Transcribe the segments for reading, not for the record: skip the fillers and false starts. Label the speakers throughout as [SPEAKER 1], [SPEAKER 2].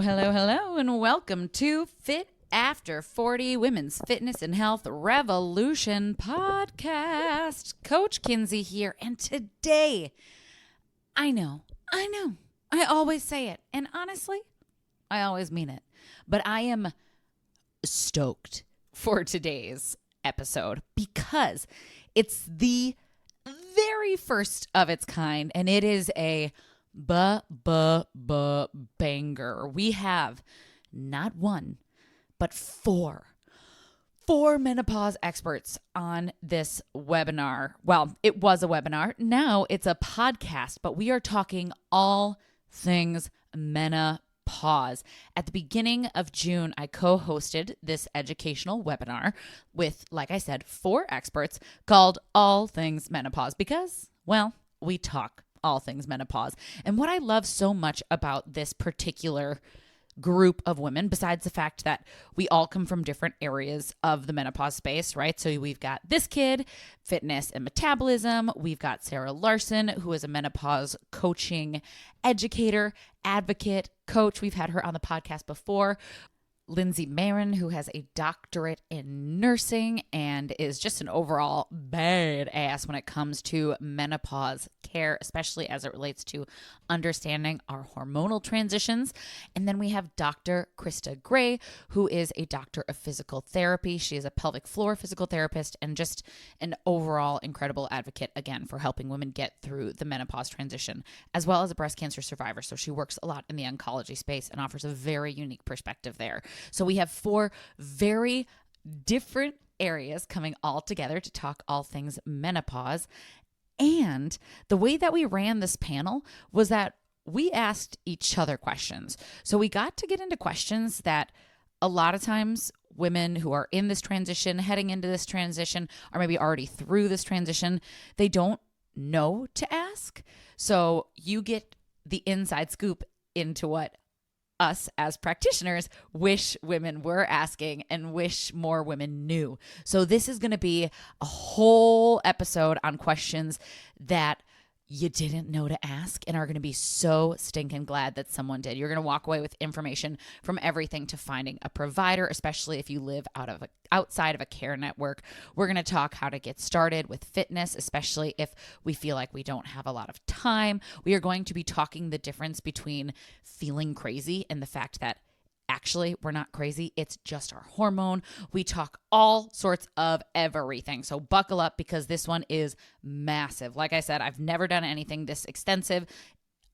[SPEAKER 1] Hello, and welcome to Fit After 40 Women's Fitness and Health Revolution podcast. Coach Kinsey here, and today, I know, I always say it, and honestly, I always mean it, but I am stoked for today's episode because it's the very first of its kind, and it is a banger. We have not one, but four menopause experts on this webinar. Well, it was a webinar. Now it's a podcast, but we are talking all things menopause. At the beginning of June, I co-hosted this educational webinar with, like I said, four experts called All Things Menopause because, well, we talk all things menopause. And what I love so much about this particular group of women, besides the fact that we all come from different areas of the menopause space, right? So we've got this kid, fitness and metabolism. We've got Sarah Larson, who is a menopause coaching educator, advocate, coach. We've had her on the podcast before. Lindsay Marin, who has a doctorate in nursing and is just an overall badass when it comes to menopause care, especially as it relates to understanding our hormonal transitions. And then we have Dr. Krista Gray, who is a doctor of physical therapy. She is a pelvic floor physical therapist and just an overall incredible advocate, again, for helping women get through the menopause transition, as well as a breast cancer survivor. So she works a lot in the oncology space and offers a very unique perspective there. So we have four very different areas coming all together to talk all things menopause. And the way that we ran this panel was that we asked each other questions. So we got to get into questions that a lot of times women who are in this transition, heading into this transition, or maybe already through this transition, they don't know to ask. So you get the inside scoop into what us as practitioners wish women were asking and wish more women knew. So this is going to be a whole episode on questions that you didn't know to ask and are going to be so stinking glad that someone did. You're going to walk away with information from everything to finding a provider, especially if you live outside of a care network. We're going to talk how to get started with fitness, especially if we feel like we don't have a lot of time. We are going to be talking the difference between feeling crazy and the fact that actually, we're not crazy. It's just our hormone. We talk all sorts of everything. So buckle up because this one is massive. Like I said, I've never done anything this extensive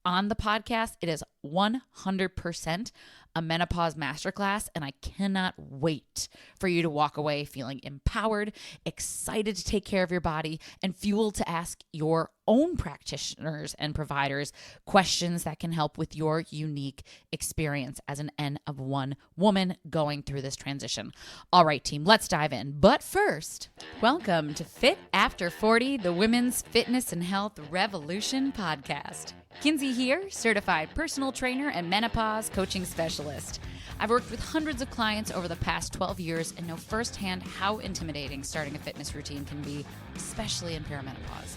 [SPEAKER 1] on the podcast. It is 100% a menopause masterclass, and I cannot wait for you to walk away feeling empowered, excited to take care of your body, and fueled to ask your own practitioners and providers questions that can help with your unique experience as an N of one woman going through this transition. All right, team, let's dive in. But first, welcome to Fit After 40, the Women's Fitness and Health Revolution podcast. Kinsey here, certified personal trainer and menopause coaching specialist. I've worked with hundreds of clients over the past 12 years and know firsthand how intimidating starting a fitness routine can be, especially in perimenopause.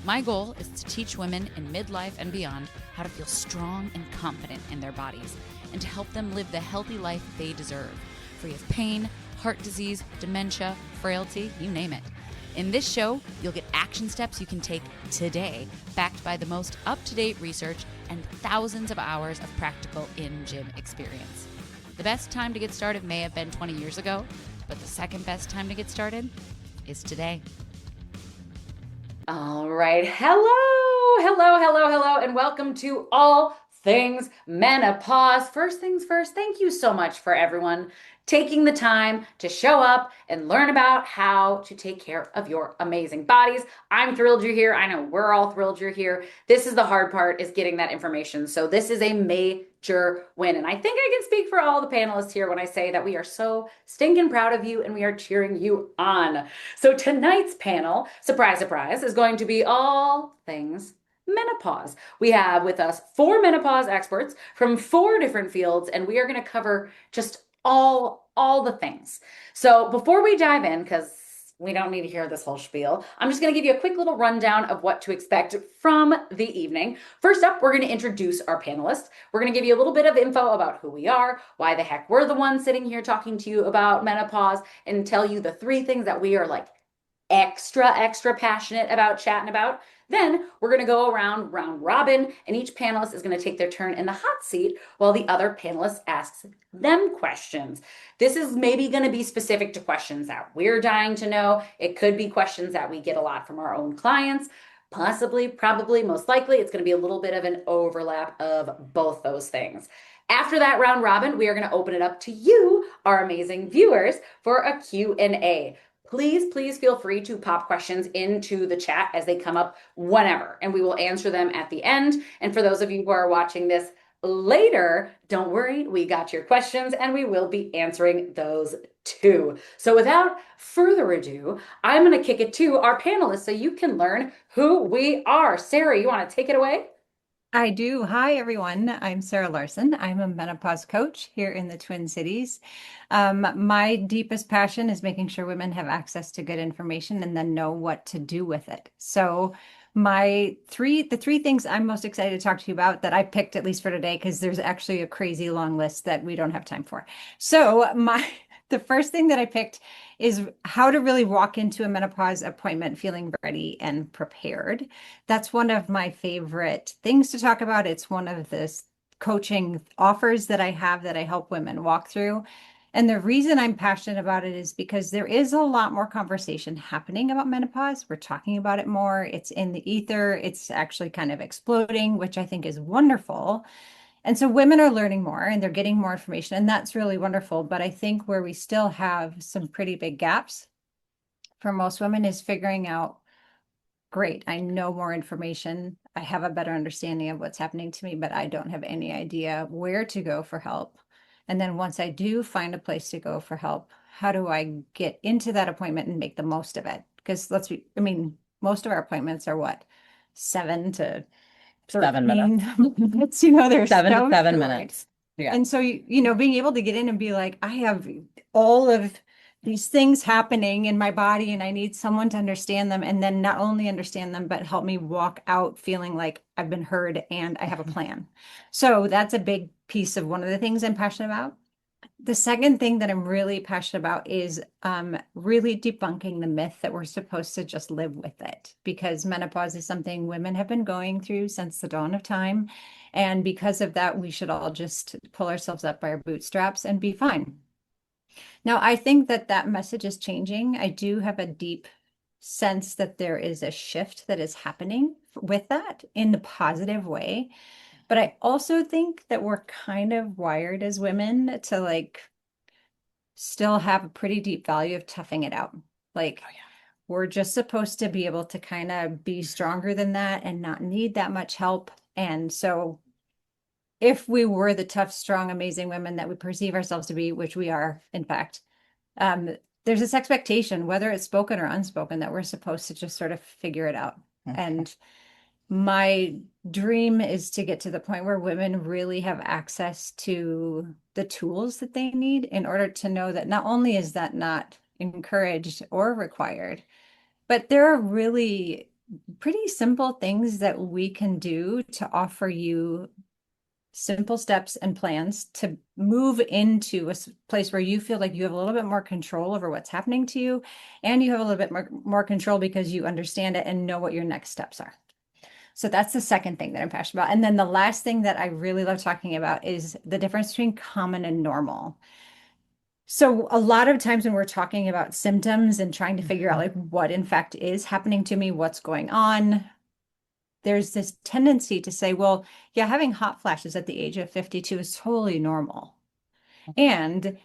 [SPEAKER 1] My goal is to teach women in midlife and beyond how to feel strong and confident in their bodies and to help them live the healthy life they deserve, free of pain, heart disease, dementia, frailty, you name it. In this show, you'll get action steps you can take today, backed by the most up-to-date research and thousands of hours of practical in-gym experience. The best time to get started may have been 20 years ago, but the second best time to get started is today. All right. Hello, and welcome to All Things Menopause. First things first, thank you so much for everyone taking the time to show up and learn about how to take care of your amazing bodies. I'm thrilled you're here. I know we're all thrilled you're here. This is the hard part, is getting that information. So this is a major win. And I think I can speak for all the panelists here when I say that we are so stinking proud of you and we are cheering you on. So tonight's panel, surprise, surprise, is going to be all things menopause. We have with us four menopause experts from four different fields, and we are going to cover just all the things. So before we dive in, because
[SPEAKER 2] We don't need to hear this whole spiel. I'm just going to give you a quick little rundown of what to expect from the evening. First up, we're going to introduce our panelists. We're going to give you a little bit of info about who we are, why the heck we're the ones sitting here talking to you about menopause, and tell you the three things that we are like extra passionate about chatting about. Then we're going to go around round robin, and each panelist is going to take their turn in the hot seat while the other panelist asks them questions. This is maybe going to be specific to questions that we're dying to know. It could be questions that we get a lot from our own clients. Possibly, probably, most likely, it's going to be a little bit of an overlap of both those things. After that round robin, we are going to open it up to you, our amazing viewers, for a Q&A. Please feel free to pop questions into the chat as they come up whenever, and we will answer them at the end. And for those of you who are watching this later, don't worry, we got your questions and we will be answering those too. So without further ado, I'm going to kick it to our panelists so you can learn who we are. Sarah, you want to take it away?
[SPEAKER 3] I do. Hi, everyone. I'm Sarah Larson. I'm a menopause coach here in the Twin Cities. My deepest passion is making sure women have access to good information and then know what to do with it. So the three things I'm most excited to talk to you about that I picked at least for today, because there's actually a crazy long list that we don't have time for. The first thing that I picked is how to really walk into a menopause appointment feeling ready and prepared. That's one of my favorite things to talk about. It's one of the coaching offers that I have that I help women walk through. And the reason I'm passionate about it is because there is a lot more conversation happening about menopause. We're talking about it more. It's in the ether. It's actually kind of exploding, which I think is wonderful. And so women are learning more and they're getting more information, and that's really wonderful. But I think where we still have some pretty big gaps for most women is figuring out, great, I know more information. I have a better understanding of what's happening to me, but I don't have any idea where to go for help. And then once I do find a place to go for help, how do I get into that appointment and make the most of it? Because most of our appointments are what, 7 to
[SPEAKER 1] 7 minutes.
[SPEAKER 3] 13 minutes, they're
[SPEAKER 1] 7 to 7 minutes.
[SPEAKER 3] short.
[SPEAKER 1] Yeah.
[SPEAKER 3] And so, being able to get in and be like, I have all of these things happening in my body and I need someone to understand them. And then not only understand them, but help me walk out feeling like I've been heard and I have a plan. So that's a big piece of one of the things I'm passionate about. The second thing that I'm really passionate about is really debunking the myth that we're supposed to just live with it, because menopause is something women have been going through since the dawn of time. And because of that, we should all just pull ourselves up by our bootstraps and be fine. Now, I think that that message is changing. I do have a deep sense that there is a shift that is happening with that in the positive way. But I also think that we're kind of wired as women to still have a pretty deep value of toughing it out. Like,
[SPEAKER 1] Oh, yeah.
[SPEAKER 3] we're just supposed to be able to kind of be stronger than that and not need that much help. And so if we were the tough, strong, amazing women that we perceive ourselves to be, which we are, in fact, there's this expectation, whether it's spoken or unspoken, that we're supposed to just sort of figure it out. And my dream is to get to the point where women really have access to the tools that they need in order to know that not only is that not encouraged or required, but there are really pretty simple things that we can do to offer you simple steps and plans to move into a place where you feel like you have a little bit more control over what's happening to you, and you have a little bit more control because you understand it and know what your next steps are. So that's the second thing that I'm passionate about. And then the last thing that I really love talking about is the difference between common and normal. So a lot of times when we're talking about symptoms and trying to figure out like what in fact is happening to me, what's going on, there's this tendency to say, well, yeah, having hot flashes at the age of 52 is totally normal. And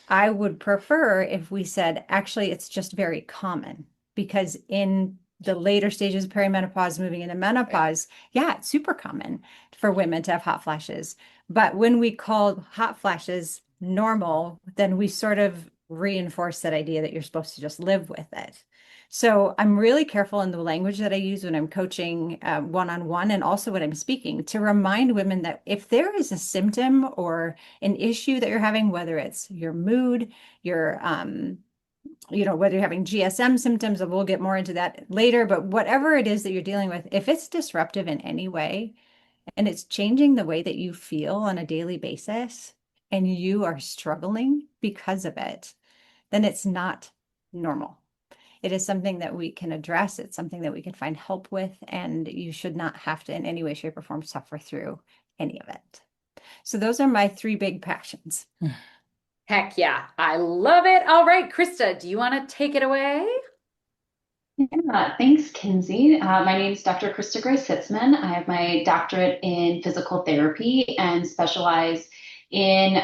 [SPEAKER 3] I would prefer if we said, actually, it's just very common, because in the later stages of perimenopause, moving into menopause, yeah, it's super common for women to have hot flashes. But when we call hot flashes normal, then we sort of reinforce that idea that you're supposed to just live with it. So I'm really careful in the language that I use when I'm coaching one-on-one, and also when I'm speaking, to remind women that if there is a symptom or an issue that you're having, whether it's your mood, your whether you're having GSM symptoms, and we'll get more into that later, but whatever it is that you're dealing with, if it's disruptive in any way and it's changing the way that you feel on a daily basis and you are struggling because of it, then it's not normal. It is something that we can address. It's something that we can find help with, and you should not have to in any way, shape, or form suffer through any of it. So those are my 3 big passions.
[SPEAKER 2] Heck yeah, I love it. All right, Krista, do you want to take it away?
[SPEAKER 4] Yeah, thanks, Kinsey. My name is Dr. Krista Grace Hitzman. I have my doctorate in physical therapy and specialize in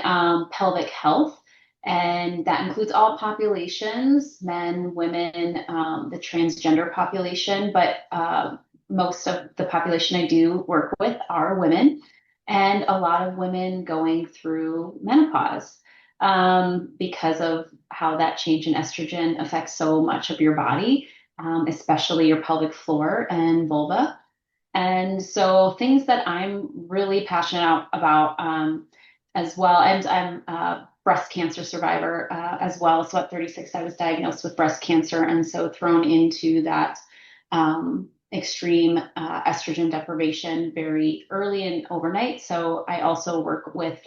[SPEAKER 4] pelvic health. And that includes all populations, men, women, the transgender population, but most of the population I do work with are women, and a lot of women going through menopause because of how that change in estrogen affects so much of your body, especially your pelvic floor and vulva. And so things that I'm really passionate about as well, and I'm a breast cancer survivor as well. So at 36, I was diagnosed with breast cancer, and so thrown into that extreme estrogen deprivation very early and overnight. So I also work with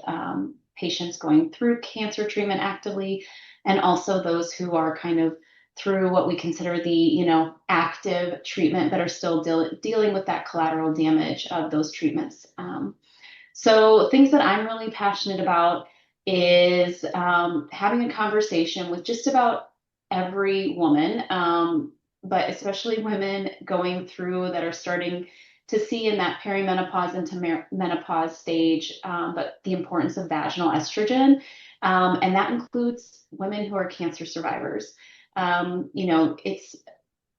[SPEAKER 4] patients going through cancer treatment actively, and also those who are kind of through what we consider the active treatment, but are still dealing with that collateral damage of those treatments. So things that I'm really passionate about is having a conversation with just about every woman, but especially women going through that are starting to see in that perimenopause into menopause stage, but the importance of vaginal estrogen. And that includes women who are cancer survivors. It's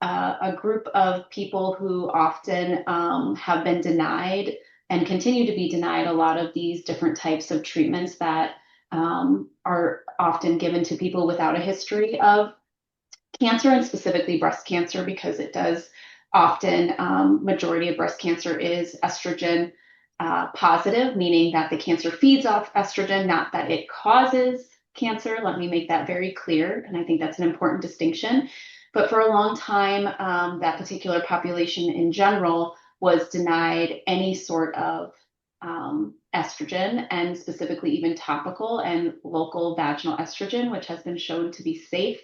[SPEAKER 4] a group of people who often have been denied and continue to be denied a lot of these different types of treatments that are often given to people without a history of cancer, and specifically breast cancer, because it does often, majority of breast cancer is estrogen positive, meaning that the cancer feeds off estrogen, not that it causes cancer. Let me make that very clear. And I think that's an important distinction. But for a long time, that particular population in general was denied any sort of estrogen, and specifically even topical and local vaginal estrogen, which has been shown to be safe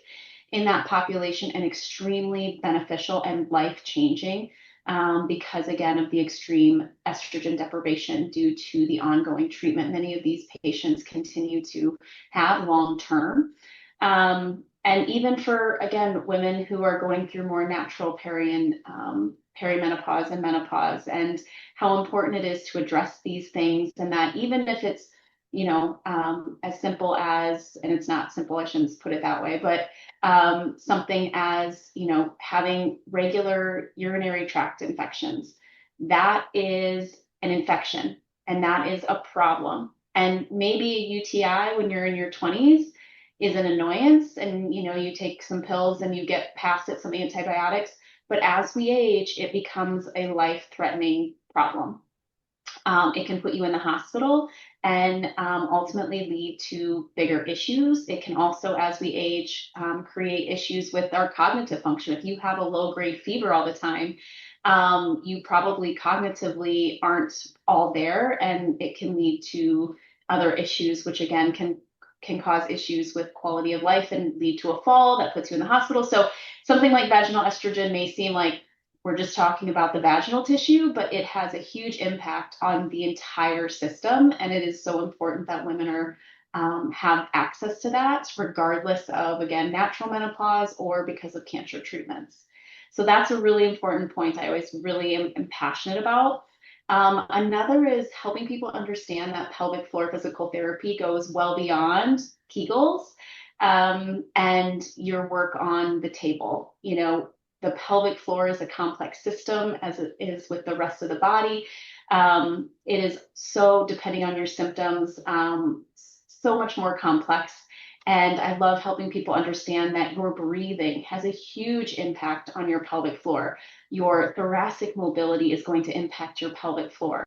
[SPEAKER 4] in that population and extremely beneficial and life-changing, because again of the extreme estrogen deprivation due to the ongoing treatment many of these patients continue to have long term. And even for, again, women who are going through more natural perimenopause and menopause, and how important it is to address these things, and that even if it's as simple as, and it's not simple, I shouldn't put it that way, but something as, having regular urinary tract infections, that is an infection, and that is a problem. And maybe a UTI when you're in your 20s is an annoyance, and you take some pills and you get past it, some antibiotics, but as we age, it becomes a life-threatening problem. It can put you in the hospital and ultimately lead to bigger issues. It can also, as we age, create issues with our cognitive function. If you have a low-grade fever all the time, you probably cognitively aren't all there, and it can lead to other issues, which again can cause issues with quality of life and lead to a fall that puts you in the hospital. So something like vaginal estrogen may seem like we're just talking about the vaginal tissue, but it has a huge impact on the entire system. And it is so important that women have access to that, regardless of, again, natural menopause or because of cancer treatments. So that's a really important point I always really am passionate about. Another is helping people understand that pelvic floor physical therapy goes well beyond Kegels and your work on the table. The pelvic floor is a complex system, as it is with the rest of the body. It is so, depending on your symptoms, so much more complex. And I love helping people understand that your breathing has a huge impact on your pelvic floor. Your thoracic mobility is going to impact your pelvic floor.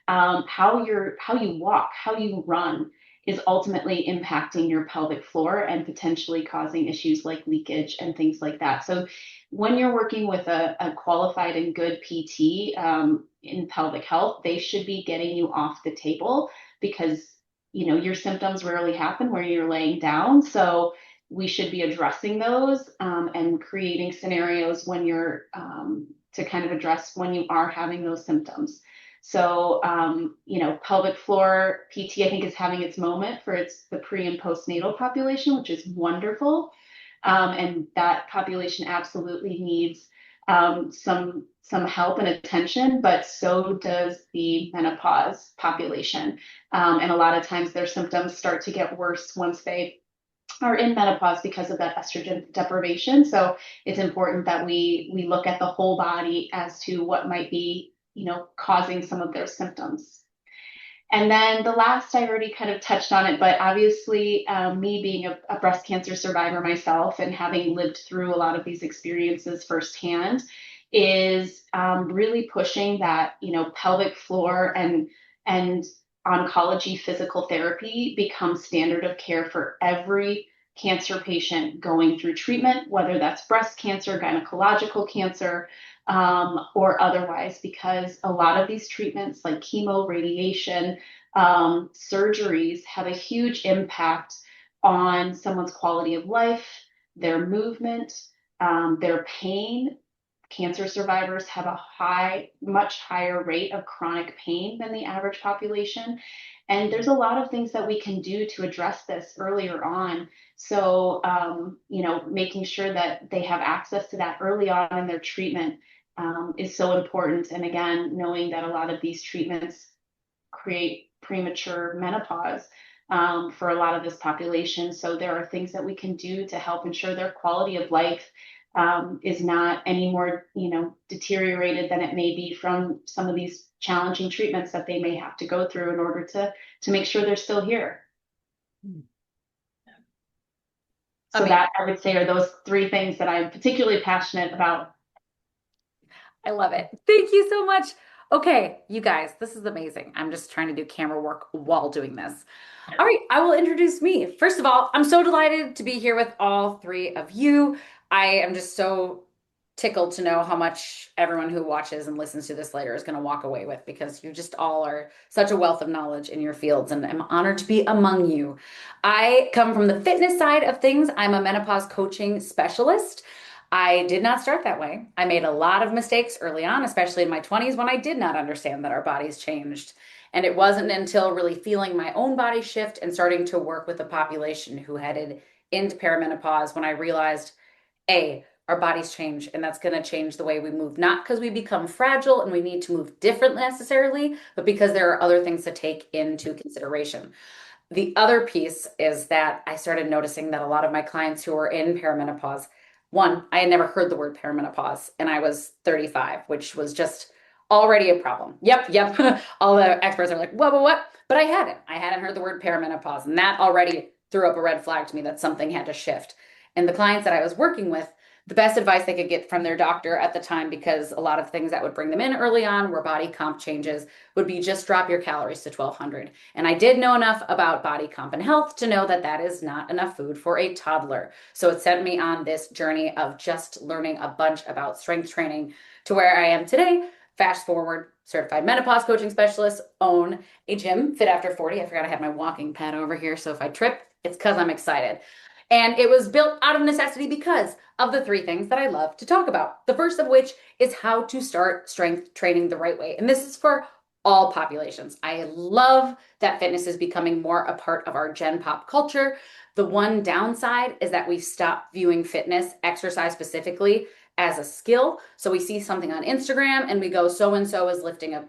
[SPEAKER 4] How you walk, how you run. is ultimately impacting your pelvic floor and potentially causing issues like leakage and things like that. So when you're working with a qualified and good PT in pelvic health, they should be getting you off the table, because your symptoms rarely happen where you're laying down. So we should be addressing those and creating scenarios when you're to kind of address when you are having those symptoms. So, pelvic floor PT, I think, is having its moment for the pre and postnatal population, which is wonderful. And that population absolutely needs some help and attention, but so does the menopause population. And a lot of times their symptoms start to get worse once they are in menopause because of that estrogen deprivation. So it's important that we look at the whole body as to what might be, causing some of their symptoms. And then the last, I already kind of touched on it, but obviously me being a breast cancer survivor myself and having lived through a lot of these experiences firsthand is really pushing that, pelvic floor and oncology physical therapy becomes standard of care for every cancer patient going through treatment, whether that's breast cancer, gynecological cancer, or otherwise, because a lot of these treatments like chemo, radiation, surgeries have a huge impact on someone's quality of life, their movement, their pain. Cancer survivors have a much higher rate of chronic pain than the average population. And there's a lot of things that we can do to address this earlier on. So, making sure that they have access to that early on in their treatment is so important. And again, knowing that a lot of these treatments create premature menopause for a lot of this population. So there are things that we can do to help ensure their quality of life is not any more, deteriorated than it may be from some of these challenging treatments that they may have to go through in order to make sure they're still here. So that, I would say, are those three things that I'm particularly passionate about.
[SPEAKER 2] I love it. Thank you so much. Okay, you guys, this is amazing. I'm just trying to do camera work while doing this. All right, I will introduce me. First of all, I'm so delighted to be here with all three of you. I am just so tickled to know how much everyone who watches and listens to this later is going to walk away with, because you just all are such a wealth of knowledge in your fields, and I'm honored to be among you. I come from the fitness side of things. I'm a menopause coaching specialist. I did not start that way. I made a lot of mistakes early on, especially in my 20s, when I did not understand that our bodies changed. And it wasn't until really feeling my own body shift and starting to work with the population who headed into perimenopause when I realized, A, our bodies change, and that's going to change the way we move, not because we become fragile and we need to move differently necessarily, but because there are other things to take into consideration. The other piece is that I started noticing that a lot of my clients who are in perimenopause, one, I had never heard the word perimenopause, and I was 35, which was just already a problem. Yep. All the experts are like, what? But I hadn't heard the word perimenopause, and that already threw up a red flag to me that something had to shift. And the clients that I was working with, the best advice they could get from their doctor at the time, because a lot of things that would bring them in early on were body comp changes, would be just drop your calories to 1,200. And I did know enough about body comp and health to know that that is not enough food for a toddler. So it sent me on this journey of just learning a bunch about strength training to where I am today. Fast forward, certified menopause coaching specialist, own a gym, Fit After 40. I forgot I had my walking pad over here. So if I trip, it's because I'm excited. And it was built out of necessity because of the three things that I love to talk about. The first of which is how to start strength training the right way. And this is for all populations. I love that fitness is becoming more a part of our Gen Pop culture. The one downside is that we've stopped viewing fitness, exercise specifically, as a skill. So we see something on Instagram and we go, so-and-so is lifting a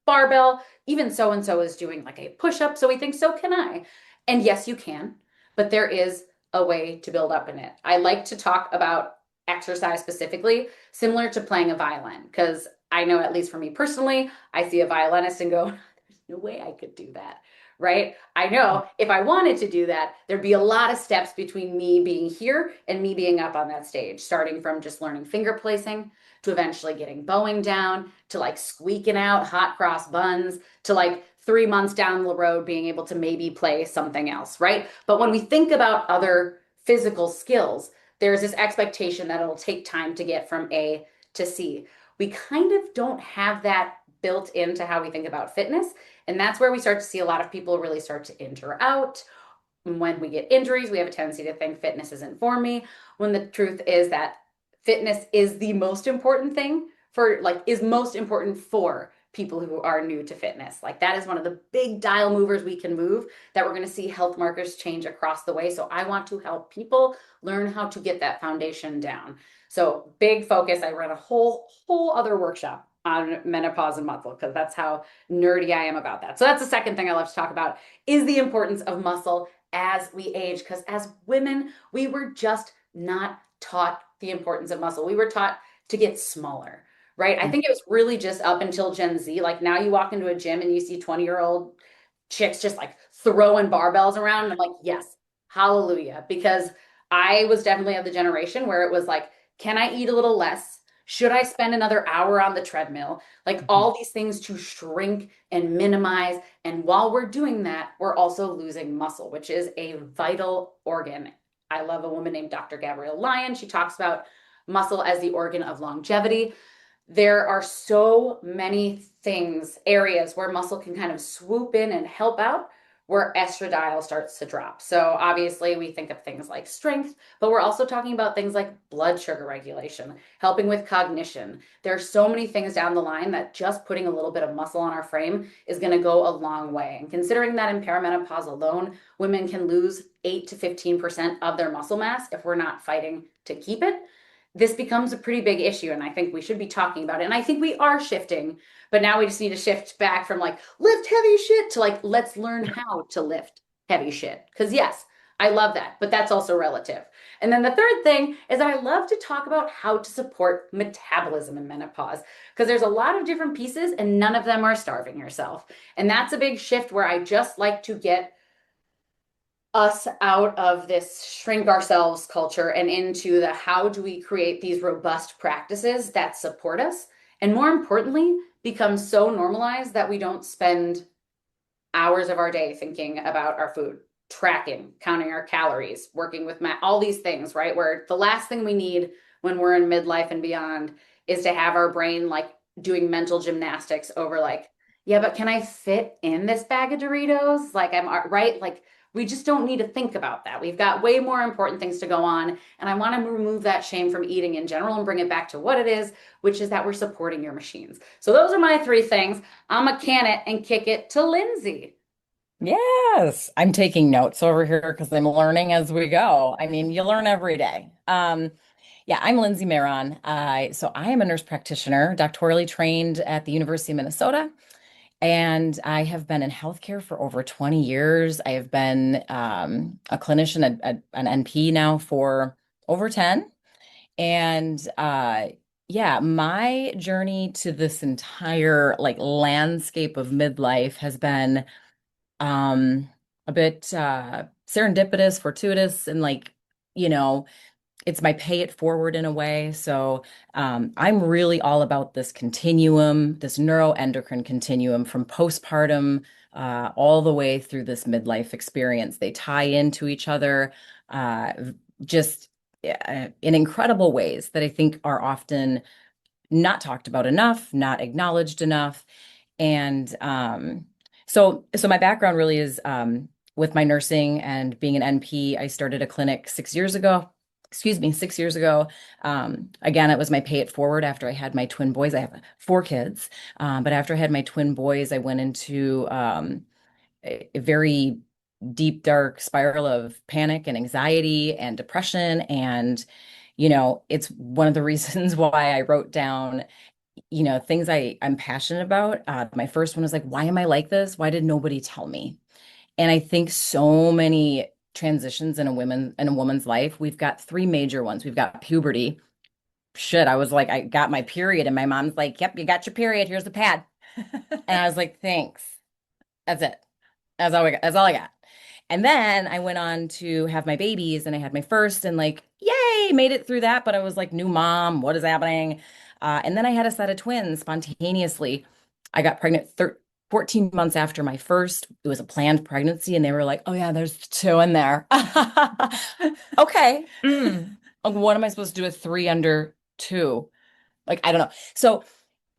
[SPEAKER 2] barbell, even so-and-so is doing like a push-up. So we think, so can I? And yes, you can, but there is a way to build up in it. I like to talk about exercise specifically, similar to playing a violin, because I know, at least for me personally, I see a violinist and go, there's no way I could do that, right? I know if I wanted to do that, there'd be a lot of steps between me being here and me being up on that stage, starting from just learning finger placing to eventually getting bowing down, to like squeaking out hot cross buns, to like 3 months down the road being able to maybe play something else, right? But when we think about other physical skills, there's this expectation that it'll take time to get from A to C. We kind of don't have that built into how we think about fitness. And that's where we start to see a lot of people really start to injure out. When we get injuries, we have a tendency to think fitness isn't for me, when the truth is that fitness is the most important thing for, like, is most important for people who are new to fitness. Like, that is one of the big dial movers we can move, that we're going to see health markers change across the way. So I want to help people learn how to get that foundation down. So big focus. I run a whole other workshop on menopause and muscle, because that's how nerdy I am about that. So that's the second thing I love to talk about, is the importance of muscle as we age. Because as women, we were just not taught the importance of muscle. We were taught to get smaller, right? I think it was really just up until Gen Z. Like, now you walk into a gym and you see 20-year-old chicks just like throwing barbells around. And I'm like, yes, hallelujah. Because I was definitely of the generation where it was like, can I eat a little less? Should I spend another hour on the treadmill? Like, all these things to shrink and minimize. And while we're doing that, we're also losing muscle, which is a vital organ. I love a woman named Dr. Gabrielle Lyon. She talks about muscle as the organ of longevity. There are so many things, areas where muscle can kind of swoop in and help out, where estradiol starts to drop. So obviously we think of things like strength, but we're also talking about things like blood sugar regulation, helping with cognition. There are so many things down the line that just putting a little bit of muscle on our frame is going to go a long way. And considering that in perimenopause alone, women can lose 8 to 15% of their muscle mass if we're not fighting to keep it, this becomes a pretty big issue. And I think we should be talking about it. And I think we are shifting, but now we just need to shift back from like lift heavy shit to like, let's learn how to lift heavy shit. Because yes, I love that, but that's also relative. And then the third thing is that I love to talk about how to support metabolism in menopause, because there's a lot of different pieces and none of them are starving yourself. And that's a big shift where I just like to get us out of this shrink ourselves culture and into the how do we create these robust practices that support us, and more importantly, become so normalized that we don't spend hours of our day thinking about our food, tracking, counting our calories, working with all these things, right? Where the last thing we need when we're in midlife and beyond is to have our brain like doing mental gymnastics over like, yeah, but can I fit in this bag of Doritos? Like, I'm right. Like, we just don't need to think about that. We've got way more important things to go on. And I want to remove that shame from eating in general and bring it back to what it is, which is that we're supporting your machines. So those are my three things. I'm a can it and kick it to Lindsay.
[SPEAKER 5] Yes, I'm taking notes over here because I'm learning as we go. I mean, you learn every day. Yeah, I'm Lindsay Maron. So I am a nurse practitioner, doctorally trained at the University of Minnesota, and I have been in healthcare for over 20 years. I have been a clinician, an NP now for over 10. And yeah, my journey to this entire like landscape of midlife has been a bit serendipitous, fortuitous, and like, you know, it's my pay it forward in a way. So I'm really all about this continuum, this neuroendocrine continuum from postpartum all the way through this midlife experience. They tie into each other just in incredible ways that I think are often not talked about enough, not acknowledged enough. And so my background really is with my nursing and being an NP. I started a clinic 6 years ago. Excuse me, 6 years ago. Again, it was my pay it forward after I had my twin boys. I have 4 kids, but after I had my twin boys, I went into a very deep, dark spiral of panic and anxiety and depression. And, it's one of the reasons why I wrote down things I'm passionate about. My first one was like, why am I like this? Why did nobody tell me? And I think so many transitions in a woman's life, we've got 3 major ones. We've got puberty. Shit, I was like, I got my period, and my mom's like, yep, you got your period. Here's the pad. And I was like, thanks. That's it. That's all I got. And then I went on to have my babies, and I had my first, and like, yay, made it through that. But I was like, new mom, what is happening? And then I had a set of twins spontaneously. I got pregnant 14 months after my first, it was a planned pregnancy, and they were like, "Oh yeah, there's two in there." Okay. Like, what am I supposed to do with three under two? Like, I don't know. So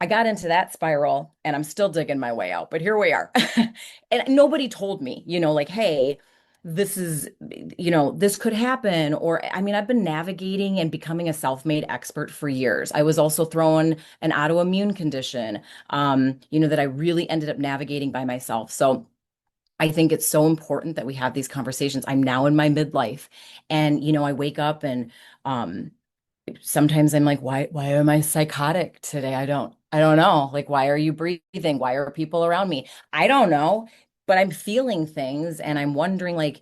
[SPEAKER 5] I got into that spiral and I'm still digging my way out, but here we are. And nobody told me, like, hey, this is, this could happen. Or, I mean, I've been navigating and becoming a self-made expert for years. I was also thrown an autoimmune condition, that I really ended up navigating by myself. So I think it's so important that we have these conversations. I'm now in my midlife and, I wake up and, sometimes I'm like, why am I psychotic today? I don't know. Like, why are you breathing? Why are people around me? I don't know, but I'm feeling things and I'm wondering, like,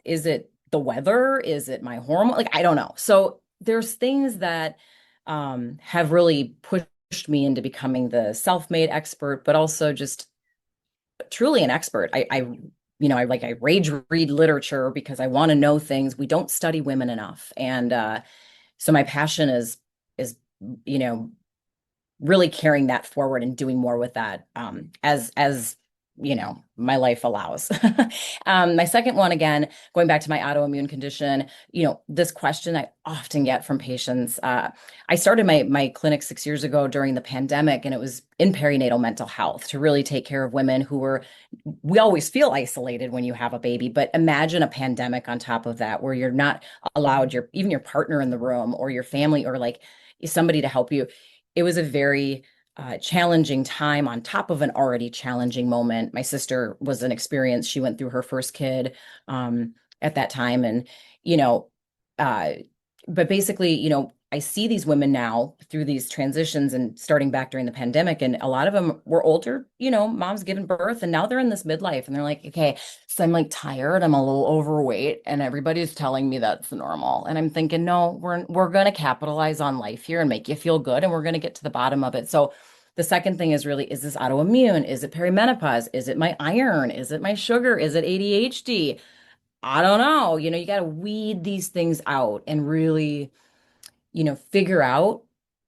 [SPEAKER 5] is it the weather? Is it my hormone? Like, I don't know. So there's things that have really pushed me into becoming the self-made expert, but also just truly an expert. I rage read literature because I want to know things. We don't study women enough. And so my passion is you know really carrying that forward and doing more with that, as my life allows. My second one, again, going back to my autoimmune condition, this question I often get from patients. I started my clinic 6 years ago during the pandemic, and it was in perinatal mental health to really take care of women we always feel isolated when you have a baby, but imagine a pandemic on top of that, where you're not allowed even your partner in the room or your family or like somebody to help you. It was a very challenging time on top of an already challenging moment. My sister was an experience. She went through her first kid at that time. And, you know, uh, but basically, I see these women now through these transitions and starting back during the pandemic. And a lot of them were older, moms giving birth, and now they're in this midlife and they're like, okay, so I'm like tired, I'm a little overweight, and everybody's telling me that's normal. And I'm thinking, no, we're going to capitalize on life here and make you feel good, and we're going to get to the bottom of it. So the second thing is really, is this autoimmune? Is it perimenopause? Is it my iron? Is it my sugar? Is it ADHD? I don't know. You got to weed these things out and really, figure out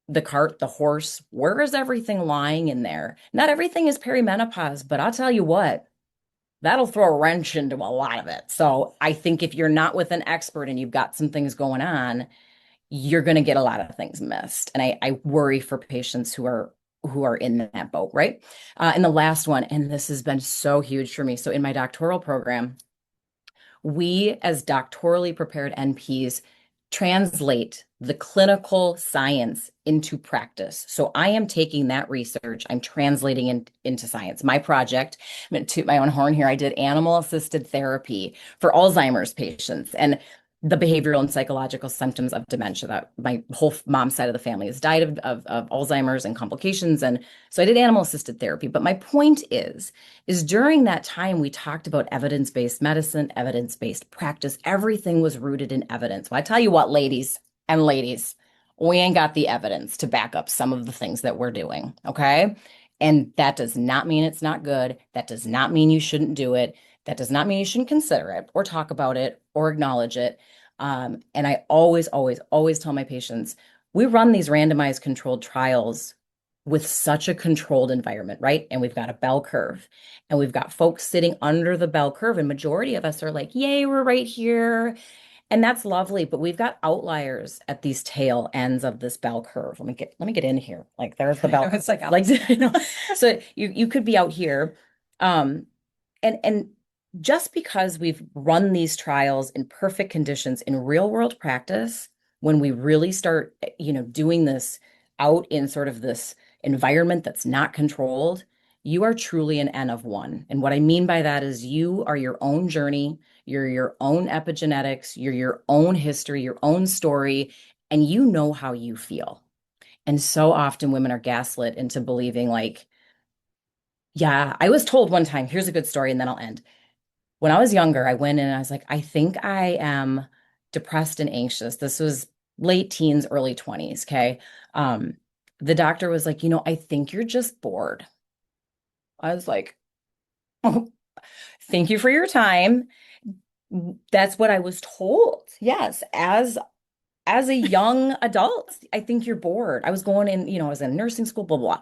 [SPEAKER 5] the cart, the horse, where is everything lying in there? Not everything is perimenopause, but I'll tell you what, that'll throw a wrench into a lot of it. So I think if you're not with an expert and you've got some things going on, you're going to get a lot of things missed. And I worry for patients who are in that boat, right? And the last one, and this has been so huge for me. So in my doctoral program, we as doctorally prepared NPs translate the clinical science into practice. So I am taking that research, I'm translating into science. My project, I'm going to toot my own horn here, I did animal assisted therapy for Alzheimer's patients and the behavioral and psychological symptoms of dementia. That my whole mom's side of the family has died of Alzheimer's and complications. And so I did animal assisted therapy. But my point is during that time, we talked about evidence-based medicine, evidence-based practice. Everything was rooted in evidence. Well, I tell you what, ladies, we ain't got the evidence to back up some of the things that we're doing. Okay. And that does not mean it's not good. That does not mean you shouldn't do it. That does not mean you shouldn't consider it or talk about it or acknowledge it. And I always, always, always tell my patients, we run these randomized controlled trials with such a controlled environment, right? And we've got a bell curve and we've got folks sitting under the bell curve. And majority of us are like, yay, we're right here. And that's lovely, but we've got outliers at these tail ends of this bell curve. Let me get in here. Like there's the bell.
[SPEAKER 3] It's like,
[SPEAKER 5] Like, so you could be out here. And just because we've run these trials in perfect conditions in real world practice, when we really start, doing this out in sort of this environment that's not controlled, you are truly an N of one. And what I mean by that is you are your own journey, you're your own epigenetics, you're your own history, your own story, and you know how you feel. And so often women are gaslit into believing like, yeah, I was told one time, here's a good story, and then I'll end. When I was younger, I went in and I was like, I think I am depressed and anxious. This was late teens, early 20s. Okay. Um, the doctor was like, I think you're just bored. I was like, oh, thank you for your time. That's what I was told. Yes, as a young adult, I think you're bored. I was going in, I was in nursing school, blah, blah.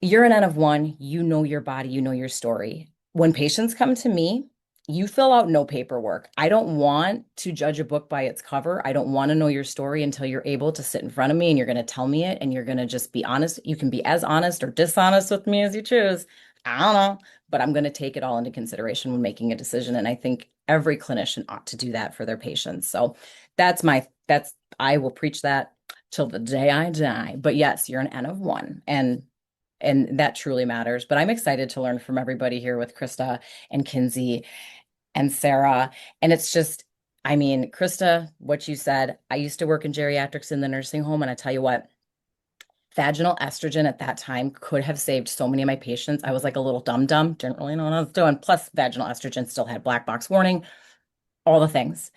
[SPEAKER 5] you're an N of one, you know your body, you know your story. When patients come to me, you fill out no paperwork. I don't want to judge a book by its cover. I don't want to know your story until you're able to sit in front of me and you're going to tell me it and you're going to just be honest. You can be as honest or dishonest with me as you choose. I don't know, but I'm going to take it all into consideration when making a decision. And I think every clinician ought to do that for their patients. So I will preach that till the day I die. But yes, you're an N of one. And that truly matters. But I'm excited to learn from everybody here with Krista and Kinsey and Sarah. And it's just, I mean, Krista, what you said, I used to work in geriatrics in the nursing home. And I tell you what, vaginal estrogen at that time could have saved so many of my patients. I was like a little dum-dum, didn't really know what I was doing. Plus, vaginal estrogen still had black box warning, all the things.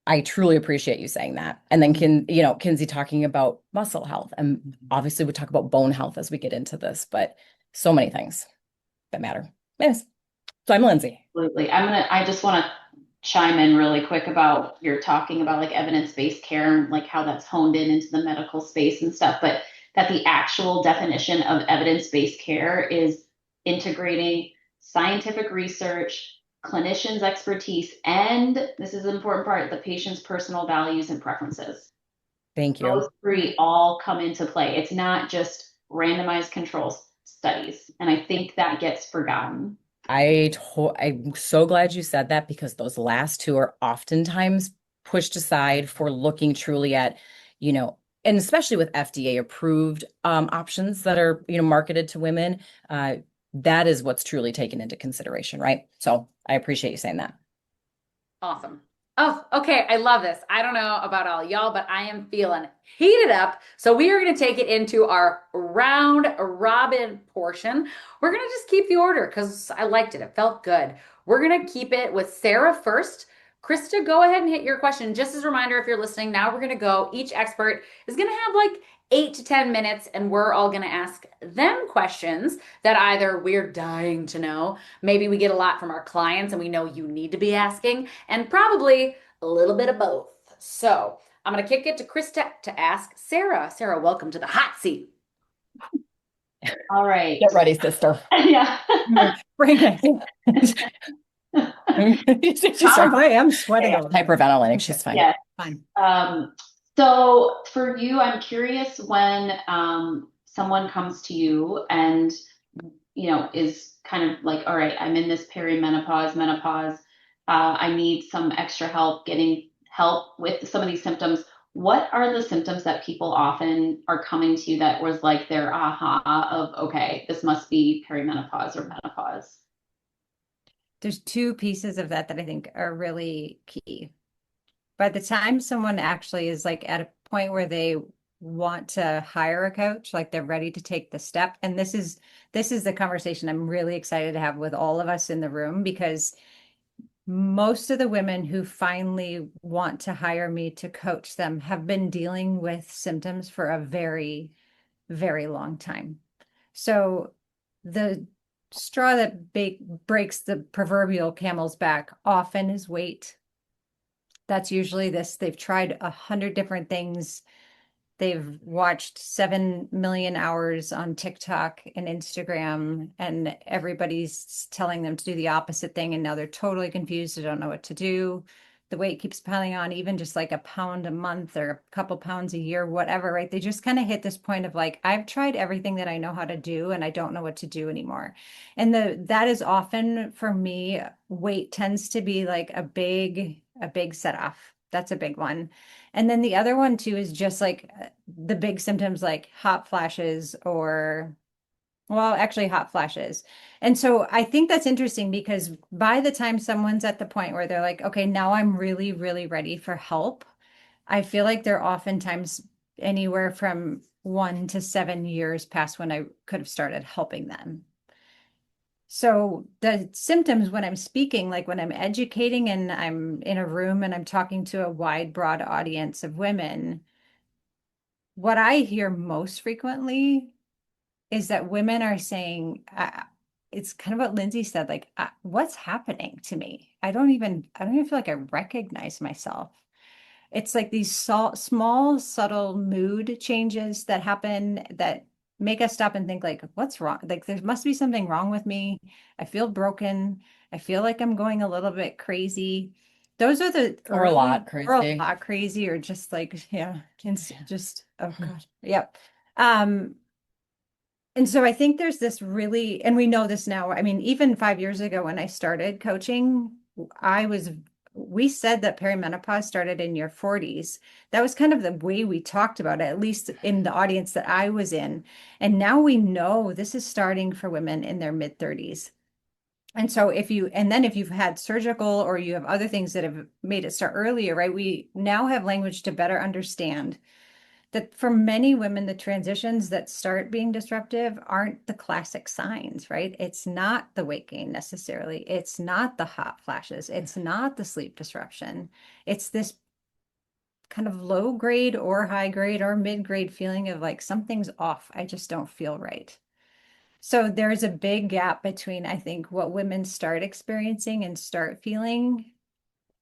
[SPEAKER 5] I truly appreciate you saying that. And then Kinsey talking about muscle health. And obviously we talk about bone health as we get into this, but so many things that matter. Yes. So I'm Lindsay.
[SPEAKER 4] Absolutely. I just want to chime in really quick about you're talking about like evidence-based care and like how that's honed in into the medical space and stuff, but that the actual definition of evidence-based care is integrating scientific research, clinicians' expertise, and this is an important part, the patient's personal values and preferences.
[SPEAKER 5] Thank you.
[SPEAKER 4] Those three all come into play. It's not just randomized control studies. And I think that gets forgotten.
[SPEAKER 5] I'm so glad you said that because those last two are oftentimes pushed aside for looking truly at, and especially with FDA approved options that are, marketed to women, that is what's truly taken into consideration, right? So I appreciate you saying that.
[SPEAKER 2] Awesome. Oh, okay. I love this. I don't know about all y'all, but I am feeling heated up. So we are going to take it into our round robin portion. We're going to just keep the order because I liked it. It felt good. We're going to keep it with Sarah first. Krista, go ahead and hit your question. Just as a reminder, if you're listening, now we're going to go. Each expert is going to have like 8 to 10 minutes, and we're all going to ask them questions that either we're dying to know, maybe we get a lot from our clients and we know you need to be asking, and probably a little bit of both. So I'm going to kick it to Krista to ask Sarah. Sarah, welcome to the hot seat.
[SPEAKER 4] All right.
[SPEAKER 5] Get ready, sister.
[SPEAKER 4] Yeah.
[SPEAKER 3] Bring it. I am sweating.
[SPEAKER 5] Yeah, hyperventilating. She's fine.
[SPEAKER 4] Yeah.
[SPEAKER 3] Fine.
[SPEAKER 4] So for you, I'm curious when someone comes to you and is kind of like, all right, I'm in this perimenopause, menopause. I need some extra help getting help with some of these symptoms. What are the symptoms that people often are coming to you that was like their aha of, okay, this must be perimenopause or menopause?
[SPEAKER 3] There's two pieces of that I think are really key. By the time someone actually is like at a point where they want to hire a coach, like they're ready to take the step. And this is the conversation I'm really excited to have with all of us in the room, because most of the women who finally want to hire me to coach them have been dealing with symptoms for a very, very long time. So the straw that breaks the proverbial camel's back often is weight. That's usually this. They've tried 100 different things. They've watched 7 million hours on TikTok and Instagram, and everybody's telling them to do the opposite thing. And now they're totally confused. They don't know what to do. The weight keeps piling on, even just like a pound a month or a couple pounds a year, whatever, right? They just kind of hit this point of like, I've tried everything that I know how to do and I don't know what to do anymore. And that is often for me, weight tends to be like a big set off. That's a big one. And then the other one too is just like the big symptoms like hot flashes actually hot flashes. And so I think that's interesting because by the time someone's at the point where they're like, okay, now I'm really, really ready for help, I feel like they're oftentimes anywhere from 1 to 7 years past when I could have started helping them. So the symptoms when I'm speaking, like when I'm educating and I'm in a room and I'm talking to a wide, broad audience of women, what I hear most frequently is that women are saying, it's kind of what Lindsay said, like, what's happening to me? I don't even feel like I recognize myself. It's like these small, subtle mood changes that happen that make us stop and think like, what's wrong? Like there must be something wrong with me. I feel broken. I feel like I'm going a little bit crazy. Those are the
[SPEAKER 5] Or a lot
[SPEAKER 3] or a
[SPEAKER 5] crazy.
[SPEAKER 3] lot crazy, or just like, yeah, just, oh gosh. Yep. Um, and so I think there's this really, and we know this now. I mean, even 5 years ago when I started coaching, I was, we said that perimenopause started in your 40s. That was kind of the way we talked about it, at least in the audience that I was in. And now we know this is starting for women in their mid 30s. And so if you, and then if you've had surgical or you have other things that have made it start earlier, right? We now have language to better understand that for many women, the transitions that start being disruptive aren't the classic signs, right? It's not the weight gain necessarily. It's not the hot flashes. It's not the sleep disruption. It's this kind of low grade or high grade or mid grade feeling of like something's off. I just don't feel right. So there's a big gap between, I think, what women start experiencing and start feeling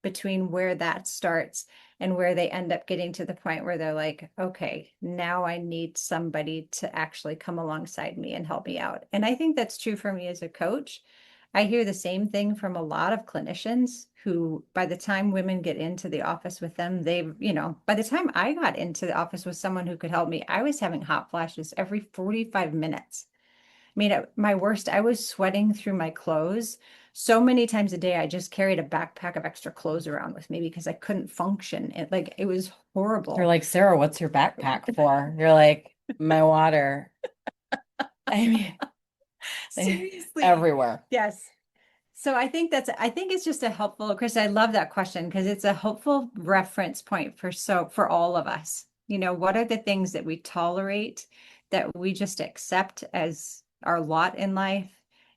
[SPEAKER 3] between where that starts and where they end up getting to the point where they're like, okay, now I need somebody to actually come alongside me and help me out. And I think that's true for me as a coach. I hear the same thing from a lot of clinicians who, by the time women get into the office with them, they've, by the time I got into the office with someone who could help me, I was having hot flashes every 45 minutes. I mean, at my worst, I was sweating through my clothes so many times a day. I just carried a backpack of extra clothes around with me because I couldn't function. It was horrible.
[SPEAKER 5] You're like, Sarah, what's your backpack for? You're like, my water. I mean,
[SPEAKER 3] Seriously.
[SPEAKER 5] everywhere.
[SPEAKER 3] Yes. So I think it's just a helpful, Chris, I love that question because it's a helpful reference point for all of us. What are the things that we tolerate, that we just accept as our lot in life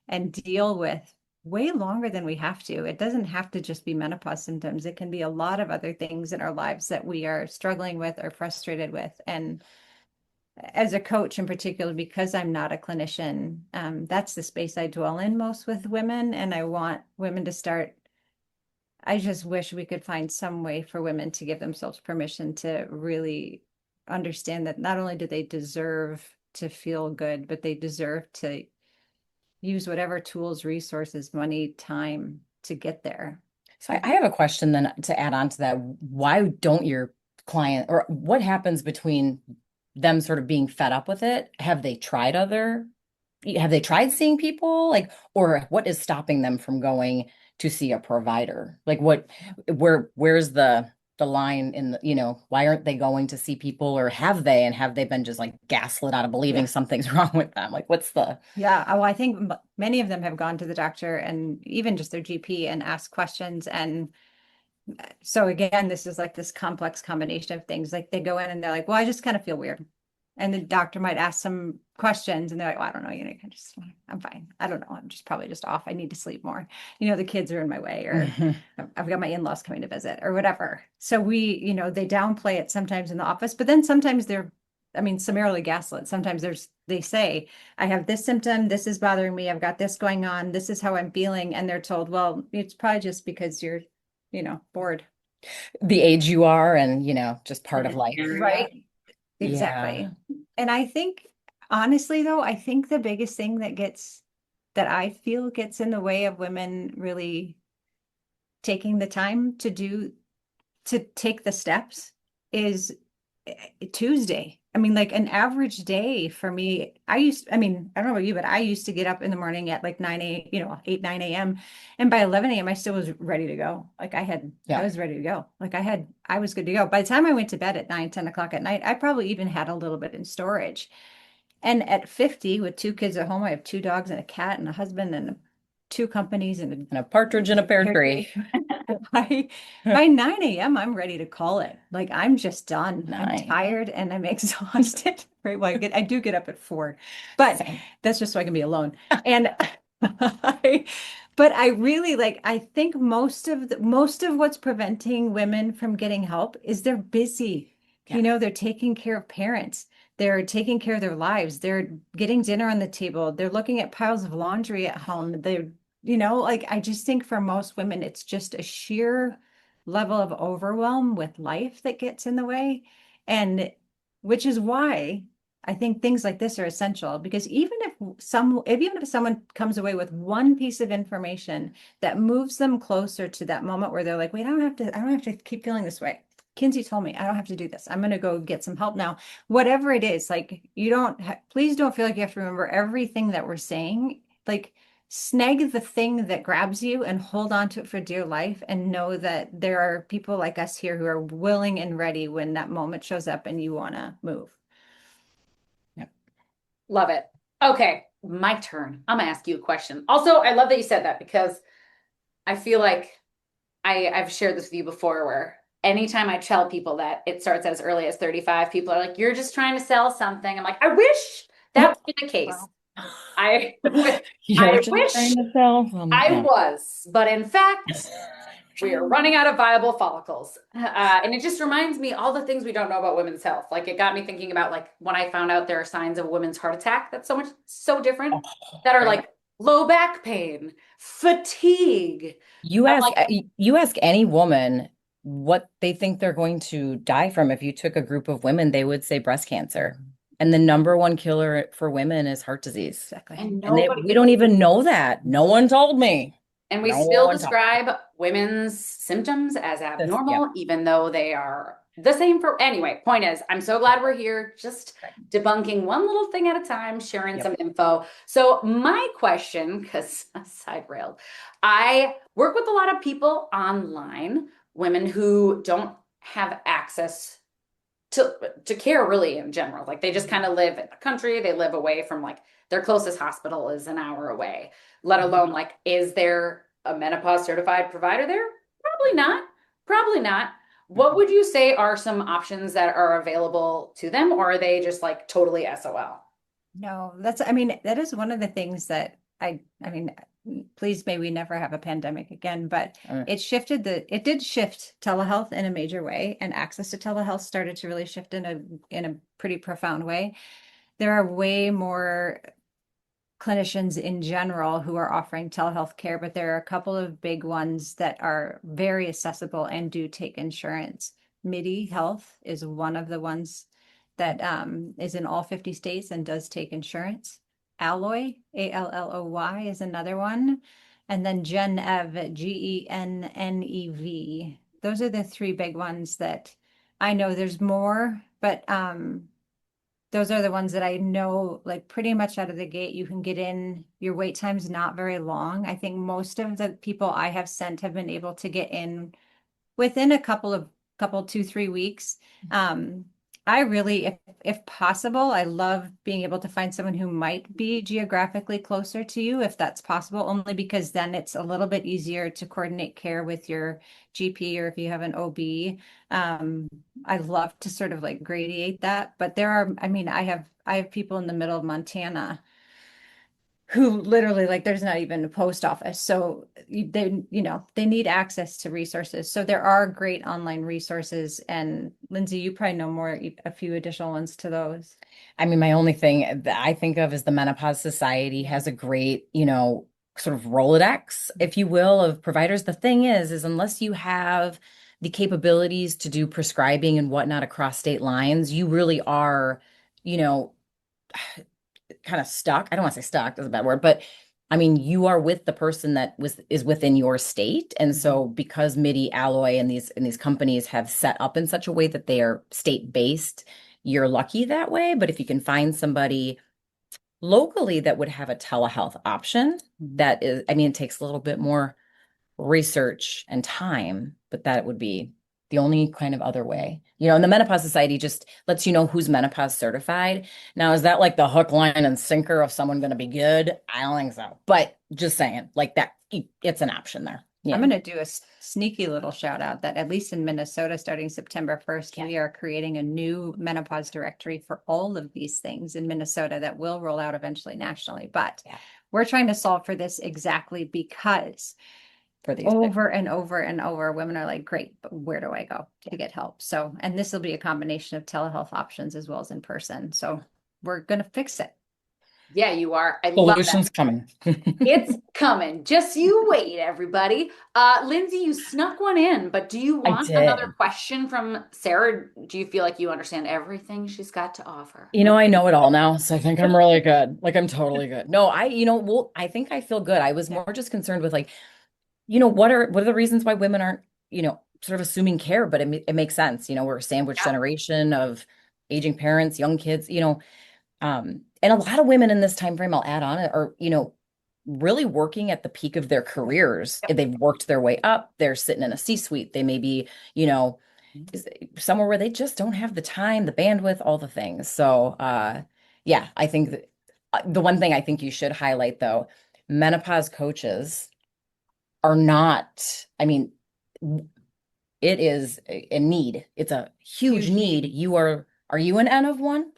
[SPEAKER 3] and deal with way longer than we have to? It doesn't have to just be menopause symptoms. It can be a lot of other things in our lives that we are struggling with or frustrated with. And as a coach in particular, because I'm not a clinician, that's the space I dwell in most with women. And I want women to start. I just wish we could find some way for women to give themselves permission to really understand that not only do they deserve to feel good, but they deserve to use whatever tools, resources, money, time to get there.
[SPEAKER 5] So I have a question then to add on to that. Why don't your client, or what happens between them sort of being fed up with it? Have they tried seeing people, like, or what is stopping them from going to see a provider? Like where's the line in the, why aren't they going to see people, or have they been just like gaslit out of believing something's wrong with them? Like what's the
[SPEAKER 3] well, I think many of them have gone to the doctor and even just their GP and asked questions. And so again, this is like this complex combination of things. Like they go in and they're like, well, I just kind of feel weird. And the doctor might ask some questions and they're like, well, I don't know, I'm fine. I don't know. I'm just probably just off. I need to sleep more. The kids are in my way, or I've got my in-laws coming to visit or whatever. So they downplay it sometimes in the office, but then sometimes summarily gaslit. Sometimes they say, I have this symptom, this is bothering me, I've got this going on, this is how I'm feeling. And they're told, well, it's probably just because you're, bored.
[SPEAKER 5] the age you are, and just part of life.
[SPEAKER 3] Right. Exactly.
[SPEAKER 5] Yeah.
[SPEAKER 3] And I think, honestly, though, I think the biggest thing that I feel gets in the way of women really taking the time to take the steps is Tuesday. I mean, like an average day for me, I don't know about you, but I used to get up in the morning at like 8, 9 a.m. And by 11 a.m. I still was ready to go. Like I was ready to go. Like I was good to go. By the time I went to bed at 9, 10 o'clock at night, I probably even had a little bit in storage. And at 50 with 2 kids at home, I have 2 dogs and a cat and a husband and 2 companies and
[SPEAKER 5] a partridge in a pear tree.
[SPEAKER 3] By 9 a.m., I'm ready to call it. Like I'm just done. I'm tired and I'm exhausted. Right. Well, I do get up at 4, but that's just so I can be alone. And but I really I think most of what's preventing women from getting help is they're busy.
[SPEAKER 5] Yeah.
[SPEAKER 3] They're taking care of parents. They're taking care of their lives. They're getting dinner on the table. They're looking at piles of laundry at home. I just think for most women, it's just a sheer level of overwhelm with life that gets in the way. And which is why I think things like this are essential because even if someone comes away with one piece of information that moves them closer to that moment where they're like, wait, I don't have to keep feeling this way. Kinsey told me I don't have to do this. I'm going to go get some help now. Whatever it is, like please don't feel like you have to remember everything that we're saying. Like snag the thing that grabs you and hold on to it for dear life and know that there are people like us here who are willing and ready when that moment shows up and you want to move.
[SPEAKER 2] Love it. Okay, my turn. I'm gonna ask you a question. Also, I love that you said that because I feel like I've shared this with you before where anytime I tell people that it starts as early as 35, people are like, you're just trying to sell something. I'm like, I wish that was the case.
[SPEAKER 3] Wow.
[SPEAKER 2] I
[SPEAKER 5] You're
[SPEAKER 2] I
[SPEAKER 5] just
[SPEAKER 2] wish
[SPEAKER 5] trying to sell
[SPEAKER 2] I
[SPEAKER 5] yeah.
[SPEAKER 2] was, but in fact, we are running out of viable follicles. And it just reminds me all the things we don't know about women's health. Like it got me thinking about like when I found out there are signs of a women's heart attack that's so different that are
[SPEAKER 5] Right.
[SPEAKER 2] like low back pain, fatigue.
[SPEAKER 5] You
[SPEAKER 2] I'm
[SPEAKER 5] ask
[SPEAKER 2] like,
[SPEAKER 5] you ask any woman what they think they're going to die from. If you took a group of women, they would say breast cancer. And the number one killer for women is heart disease.
[SPEAKER 3] Exactly.
[SPEAKER 2] and
[SPEAKER 5] And
[SPEAKER 2] nobody,
[SPEAKER 5] we don't even know that. No one told me.
[SPEAKER 2] and we
[SPEAKER 5] No
[SPEAKER 2] still
[SPEAKER 5] one told
[SPEAKER 2] describe women's symptoms as
[SPEAKER 5] this. Yep.
[SPEAKER 2] abnormal, even though they are the same for anyway. Point is, I'm so glad we're here, just debunking one little thing at a time, sharing some info. So my question, because side railed, I work with a lot of people online, women who don't have access to care really in general. Like they just kind of live in the country, they live away from like their closest hospital is an hour away, let alone like, is there a menopause certified provider there? Probably not. Probably not. What would you say are some options that are available to them, or are they just like totally SOL?
[SPEAKER 3] No, I mean, that is one of the things that I mean, please may we never have a pandemic again, but it did shift telehealth in a major way, and access to telehealth started to really shift in a pretty profound way. There are way more clinicians in general who are offering telehealth care, but there are a couple of big ones that are very accessible and do take insurance. MIDI Health is one of the ones that is in all 50 states and does take insurance. Alloy, ALLOY is another one. And then Genev, GENNEV. Those are the three big ones that I know. There's more, but those are the ones that I know, like pretty much out of the gate, you can get in. Your wait time's not very long. I think most of the people I have sent have been able to get in within a couple, 2, 3 weeks. I really, if possible, I love being able to find someone who might be geographically closer to you, if that's possible, only because then it's a little bit easier to coordinate care with your GP or if you have an OB. I love to sort of like gradiate that, but I mean, I have people in the middle of Montana who literally like there's not even a post office. So they need access to resources. So there are great online resources. And Lindsay, you probably know a few additional ones to those.
[SPEAKER 5] I mean, my only thing that I think of is the Menopause Society has a great, sort of Rolodex, if you will, of providers. The thing is unless you have the capabilities to do prescribing and whatnot across state lines, you really are, kind of stuck. I don't want to say stuck, that's a bad word, but I mean, you are with the person that is within your state. And so because MIDI, Alloy, and these companies have set up in such a way that they are state-based, you're lucky that way. But if you can find somebody locally that would have a telehealth option, that is, I mean, it takes a little bit more research and time, but that would be the only kind of other way. And the Menopause Society just lets you know who's menopause certified. Now, is that like the hook, line, and sinker of someone going to be good? I don't think so. But just saying, like that, it's an option there. Yeah.
[SPEAKER 3] I'm going to do a sneaky little shout out that at least in Minnesota, starting September 1st, we are creating a new menopause directory for all of these things in Minnesota that will roll out eventually nationally. But we're trying to solve for this exactly because for these over and over and over, women are like, great, but where do I go to get help? So, and this will be a combination of telehealth options as well as in person. So we're going to fix it.
[SPEAKER 2] Yeah, you are. I love that.
[SPEAKER 5] Solutions coming.
[SPEAKER 2] It's coming. Just you wait, everybody. Lindsay, you snuck one in, but do you
[SPEAKER 5] I
[SPEAKER 2] want another
[SPEAKER 5] did.
[SPEAKER 2] question from Sarah? Do you feel like you understand everything she's got to offer?
[SPEAKER 5] You know, I know it all now, so I think I'm really good. Like I'm totally good. No, well, I think I feel good. I was more just concerned with like, what are the reasons why women aren't, sort of assuming care, but it makes sense. We're a sandwich
[SPEAKER 2] Yeah.
[SPEAKER 5] generation of aging parents, young kids, and a lot of women in this time frame, I'll add on, are, really working at the peak of their careers.
[SPEAKER 2] Yep.
[SPEAKER 5] They've worked their way up, they're sitting in a C-suite. They may be, is somewhere where they just don't have the time, the bandwidth, all the things. So, yeah, I think the one thing I think you should highlight though, menopause coaches are not, I mean, it is a need. It's a huge
[SPEAKER 3] Huge need.
[SPEAKER 5] need. Are you an N of one?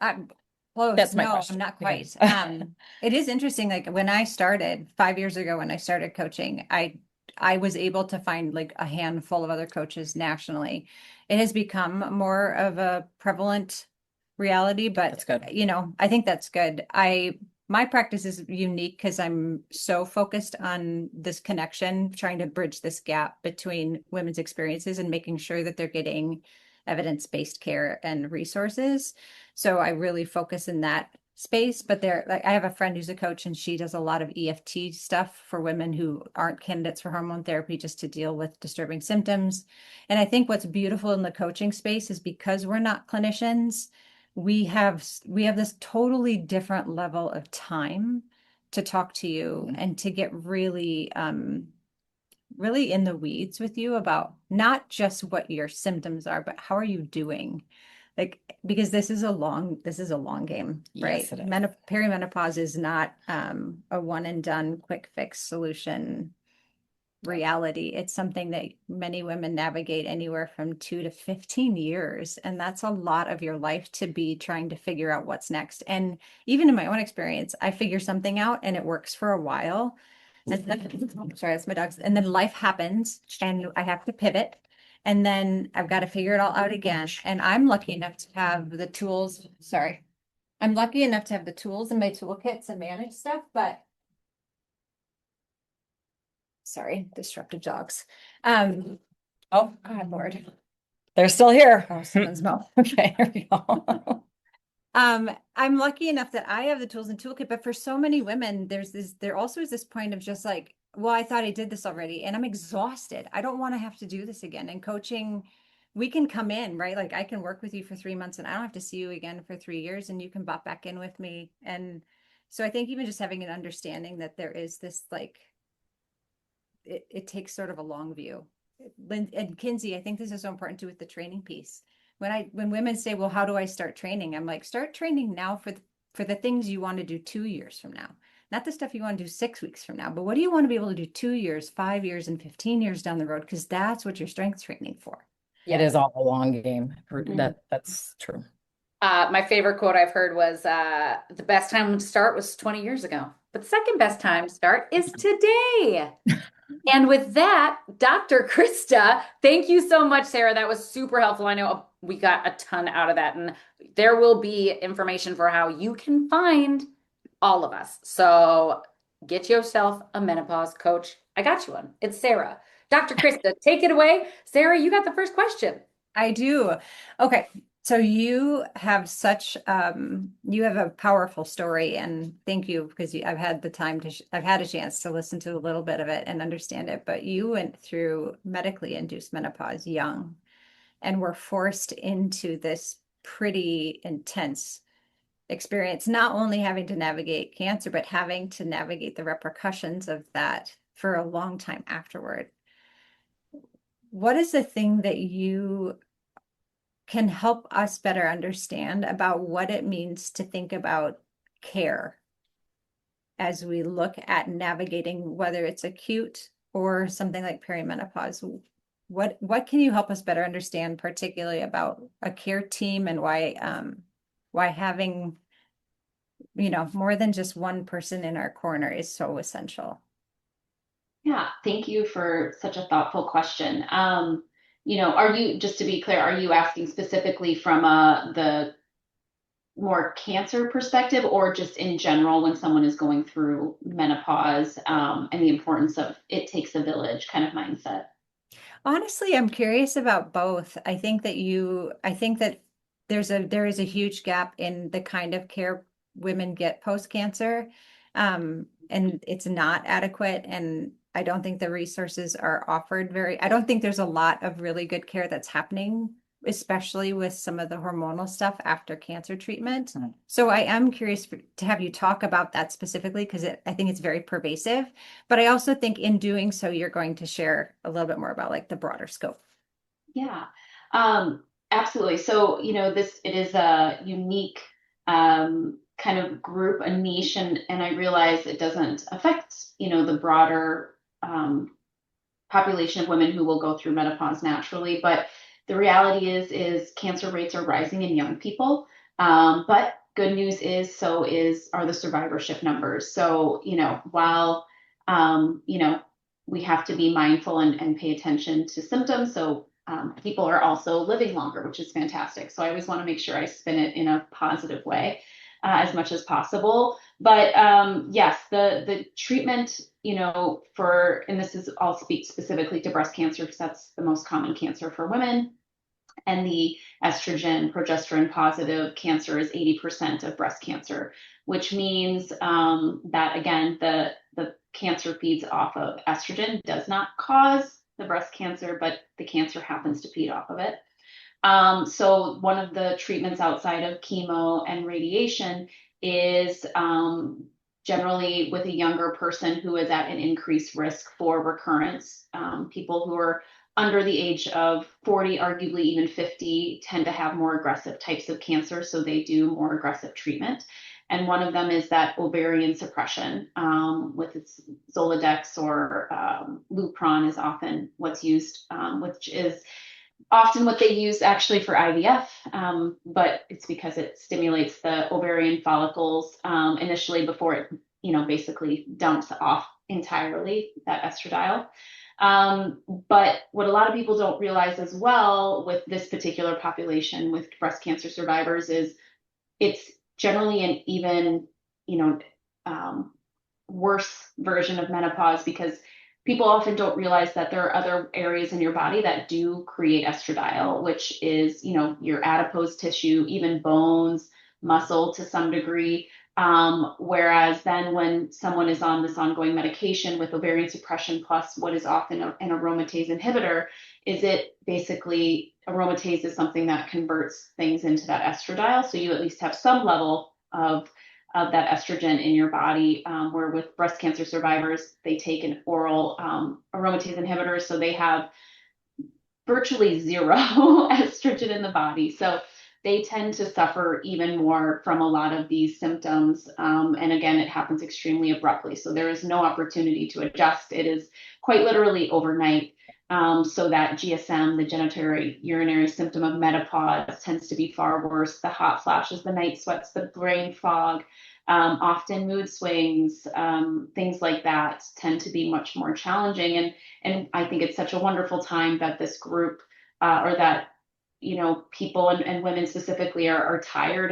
[SPEAKER 3] I'm close.
[SPEAKER 5] That's my
[SPEAKER 3] No,
[SPEAKER 5] question.
[SPEAKER 3] I'm not
[SPEAKER 5] Okay.
[SPEAKER 3] quite. It is interesting. Like when I started 5 years ago, when I started coaching, I was able to find like a handful of other coaches nationally. It has become more of a prevalent reality,
[SPEAKER 5] That's
[SPEAKER 3] but
[SPEAKER 5] good.
[SPEAKER 3] I think that's good. My practice is unique because I'm so focused on this connection, trying to bridge this gap between women's experiences and making sure that they're getting evidence-based care and resources. So I really focus in that space, but like I have a friend who's a coach and she does a lot of EFT stuff for women who aren't candidates for hormone therapy just to deal with disturbing symptoms. And I think what's beautiful in the coaching space is because we're not clinicians, we have this totally different level of time to talk to you and to get really in the weeds with you about not just what your symptoms are, but how are you doing? Like, because this is a long game, right?
[SPEAKER 5] Yes, it is.
[SPEAKER 3] Perimenopause is not a one and done quick fix solution reality. It's something that many women navigate anywhere from 2 to 15 years. And that's a lot of your life to be trying to figure out what's next. And even in my own experience, I figure something out and it works for a while. And then, sorry, that's my dogs. And then life happens and I have to pivot. And then I've got to figure it all out again. And I'm lucky enough to have the tools. Sorry. I'm lucky enough to have the tools in my toolkit to manage stuff, but sorry, disruptive dogs. Oh, God, Lord.
[SPEAKER 5] They're still here.
[SPEAKER 3] Oh, someone's mouth.
[SPEAKER 5] Okay, here we go.
[SPEAKER 3] I'm lucky enough that I have the tools and toolkit, but for so many women, there also is this point of just like, well, I thought I did this already and I'm exhausted. I don't want to have to do this again. And coaching, we can come in, right? Like I can work with you for 3 months and I don't have to see you again for 3 years and you can bop back in with me. And so I think even just having an understanding that there is this like, it takes sort of a long view. And Kinsey, I think this is so important too with the training piece. When women say, well, how do I start training? I'm like, start training now for the things you want to do 2 years from now, not the stuff you want to do 6 weeks from now, but what do you want to be able to do 2 years, 5 years, and 15 years down the road? Because that's what you're strength training for.
[SPEAKER 5] It is all a long game.
[SPEAKER 2] Mhm.
[SPEAKER 5] That's true.
[SPEAKER 2] My favorite quote I've heard was the best time to start was 20 years ago, but the second best time to start is today. And with that, Dr. Krista, thank you so much, Sarah. That was super helpful. I know we got a ton out of that, and there will be information for how you can find all of us. So get yourself a menopause coach. I got you one. It's Sarah. Dr. Krista, take it away. Sarah, you got the first question.
[SPEAKER 3] I do. Okay. So you have you have a powerful story and thank you because I've had the time I've had a chance to listen to a little bit of it and understand it, but you went through medically induced menopause young and were forced into this pretty intense experience, not only having to navigate cancer, but having to navigate the repercussions of that for a long time afterward. What is the thing that you can help us better understand about what it means to think about care as we look at navigating whether it's acute or something like perimenopause? What can you help us better understand, particularly about a care team and why having more than just one person in our corner is so essential?
[SPEAKER 4] Yeah, thank you for such a thoughtful question. Are you, just to be clear, are you asking specifically from the more cancer perspective, or just in general when someone is going through menopause, and the importance of it takes a village kind of mindset?
[SPEAKER 3] Honestly, I'm curious about both. I think that there is a huge gap in the kind of care women get post-cancer. And it's not adequate. And I don't think the resources are offered I don't think there's a lot of really good care that's happening, especially with some of the hormonal stuff after cancer treatment. So I am curious to have you talk about that specifically because I think it's very pervasive. But I also think in doing so, you're going to share a little bit more about like the broader scope.
[SPEAKER 4] Yeah, absolutely. So, it is a unique kind of group, a niche, and I realize it doesn't affect, the broader population of women who will go through menopause naturally. But the reality is cancer rates are rising in young people. But good news is, are the survivorship numbers. So, while, we have to be mindful and pay attention to symptoms. So people are also living longer, which is fantastic. So I always want to make sure I spin it in a positive way as much as possible. But yes, the treatment, and this is, I'll speak specifically to breast cancer because that's the most common cancer for women. And the estrogen, progesterone positive cancer is 80% of breast cancer, which means that, again, the cancer feeds off of estrogen, does not cause the breast cancer, but the cancer happens to feed off of it. So one of the treatments outside of chemo and radiation is generally with a younger person who is at an increased risk for recurrence. People who are under the age of 40, arguably even 50, tend to have more aggressive types of cancer, so they do more aggressive treatment. And one of them is that ovarian suppression with its Zoladex or Lupron is often what's used, which is often what they use actually for IVF, but it's because it stimulates the ovarian follicles initially before it, basically dumps off entirely that estradiol. But what a lot of people don't realize as well with this particular population with breast cancer survivors is it's generally an even, worse version of menopause because people often don't realize that there are other areas in your body that do create estradiol, which is, your adipose tissue, even bones, muscle to some degree. Whereas then when someone is on this ongoing medication with ovarian suppression plus what is often an aromatase inhibitor, is it basically aromatase is something that converts things into that estradiol. So you at least have some level of that estrogen in your body, where with breast cancer survivors, they take an oral aromatase inhibitor. So they have virtually zero estrogen in the body. So they tend to suffer even more from a lot of these symptoms. And again, it happens extremely abruptly. So there is no opportunity to adjust. It is quite literally overnight. So that GSM, the genitourinary symptom of menopause, tends to be far worse. The hot flashes, the night sweats, the brain fog, often mood swings, things like that tend to be much more challenging. And I think it's such a wonderful time that this group or that, people and women specifically are tired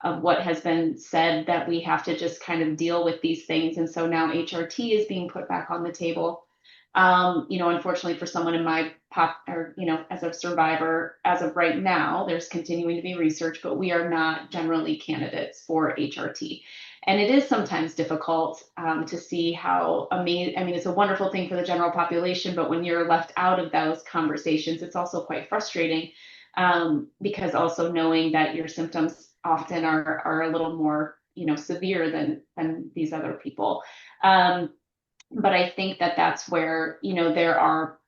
[SPEAKER 4] of what has been said that we have to just kind of deal with these things. And so now HRT is being put back on the table. Unfortunately for someone in my as a survivor, as of right now, there's continuing to be research, but we are not generally candidates for HRT. And it is sometimes difficult to see how amazing, it's a wonderful thing for the general population, but when you're left out of those conversations, it's also quite frustrating because also knowing that your symptoms often are a little more, severe than these other people. But I think that that's where, there are,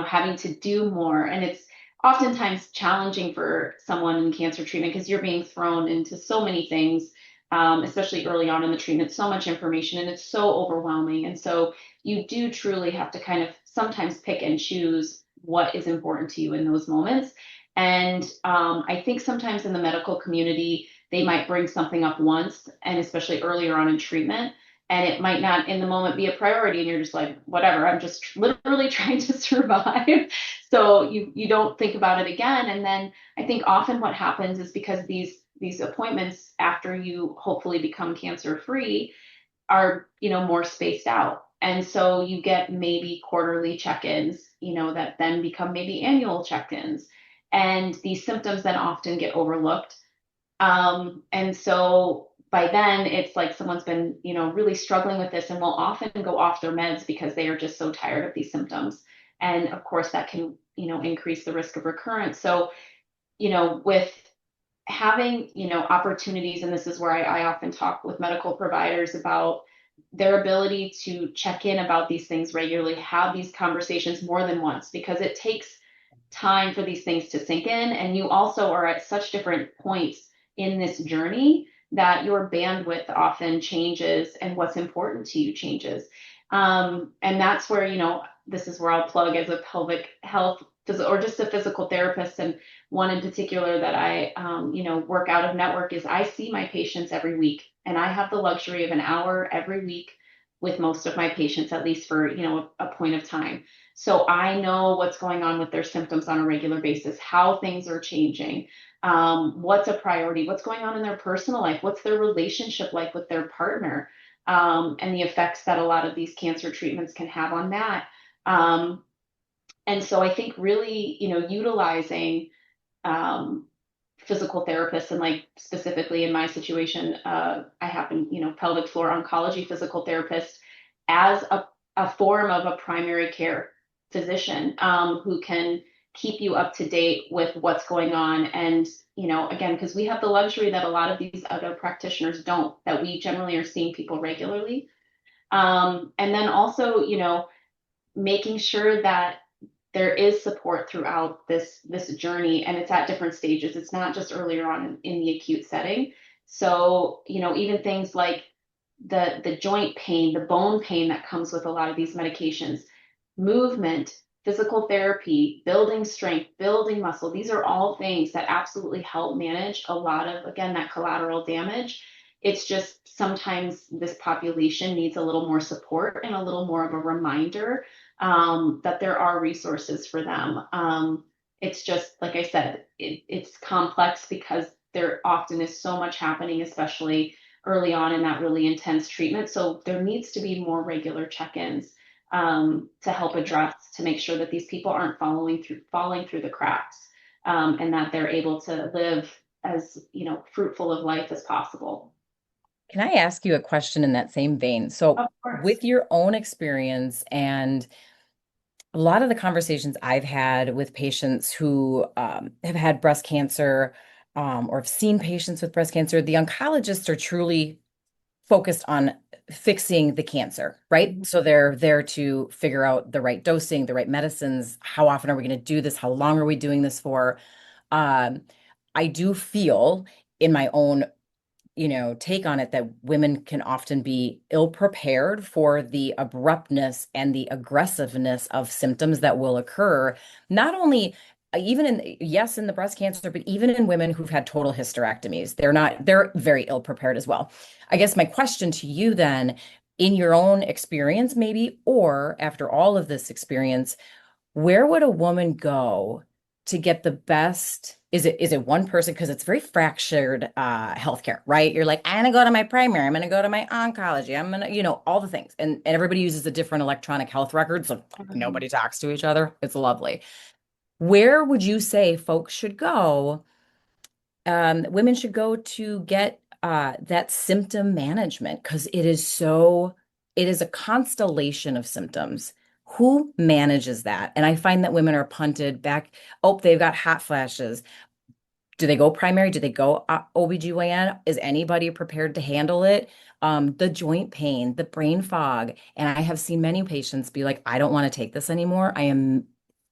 [SPEAKER 4] having to do more. And it's oftentimes challenging for someone in cancer treatment because you're being thrown into so many things, especially early on in the treatment, so much information, and it's so overwhelming. And so you do truly have to kind of sometimes pick and choose what is important to you in those moments. And I think sometimes in the medical community, they might bring something up once, and especially earlier on in treatment, and it might not in the moment be a priority, and you're just like, whatever, I'm just literally trying to survive. So you don't think about it again. And then I think often what happens is because these these appointments after you hopefully become cancer free are, more spaced out. And so you get maybe quarterly check-ins, that then become maybe annual check-ins. And these symptoms then often get overlooked. And so by then it's like someone's been, really struggling with this and will often go off their meds because they are just so tired of these symptoms. And of course that can, increase the risk of recurrence. So, with having, opportunities, and this is where I often talk with medical providers about their ability to check in about these things regularly, have these conversations more than once, because it takes time for these things to sink in. And you also are at such different points in this journey that your bandwidth often changes and what's important to you changes. And that's where, this is where I'll plug as a pelvic health or just a physical therapist. And one in particular that I, work out of network is I see my patients every week, and I have the luxury of an hour every week with most of my patients, at least for, a point of time. So I know what's going on with their symptoms on a regular basis, how things are changing, what's a priority, what's going on in their personal life, what's their relationship like with their partner, and the effects that a lot of these cancer treatments can have on that. And so I think really, utilizing physical therapists, and like specifically in my situation, I happen, pelvic floor oncology physical therapist as a form of a primary care physician, who can keep you up to date with what's going on. And, again, because we have the luxury that a lot of these other practitioners don't, that we generally are seeing people regularly. And then also, making sure that there is support throughout this journey, and it's at different stages. It's not just earlier on in the acute setting. So, even things like the joint pain, the bone pain that comes with a lot of these medications, movement, physical therapy, building strength, building muscle. These are all things that absolutely help manage a lot of, again, that collateral damage. It's just sometimes this population needs a little more support and a little more of a reminder, that there are resources for them. It's just, like I said, it's complex because there often is so much happening, especially early on in that really intense treatment. So there needs to be more regular check-ins, to help address, to make sure that these people aren't falling through the cracks, and that they're able to live as, fruitful of life as possible.
[SPEAKER 5] Can I ask you a question in that same vein? So,
[SPEAKER 4] Of course.
[SPEAKER 5] with your own experience and a lot of the conversations I've had with patients who have had breast cancer, or have seen patients with breast cancer, the oncologists are truly focused on fixing the cancer, right? So they're there to figure out the right dosing, the right medicines. How often are we going to do this? How long are we doing this for? Um, I do feel in my own take on it that women can often be ill prepared for the abruptness and the aggressiveness of symptoms that will occur, not only even in the breast cancer, but even in women who've had total hysterectomies. They're very ill prepared as well. I guess my question to you then, in your own experience, maybe, or after all of this experience, where would a woman go to get the best? Is it one person? Because it's very fractured healthcare, right? You're like, I'm gonna go to my primary, I'm gonna go to my oncology, I'm gonna, all the things. And everybody uses a different electronic health record, so nobody talks to each other. It's lovely. Where would you say folks should go? Women should go to get that symptom management, because it is a constellation of symptoms. Who manages that? And I find that women are punted back. Oh, they've got hot flashes. Do they go primary? Do they go OBGYN? Is anybody prepared to handle it? The joint pain, the brain fog. And I have seen many patients be like, I don't want to take this anymore.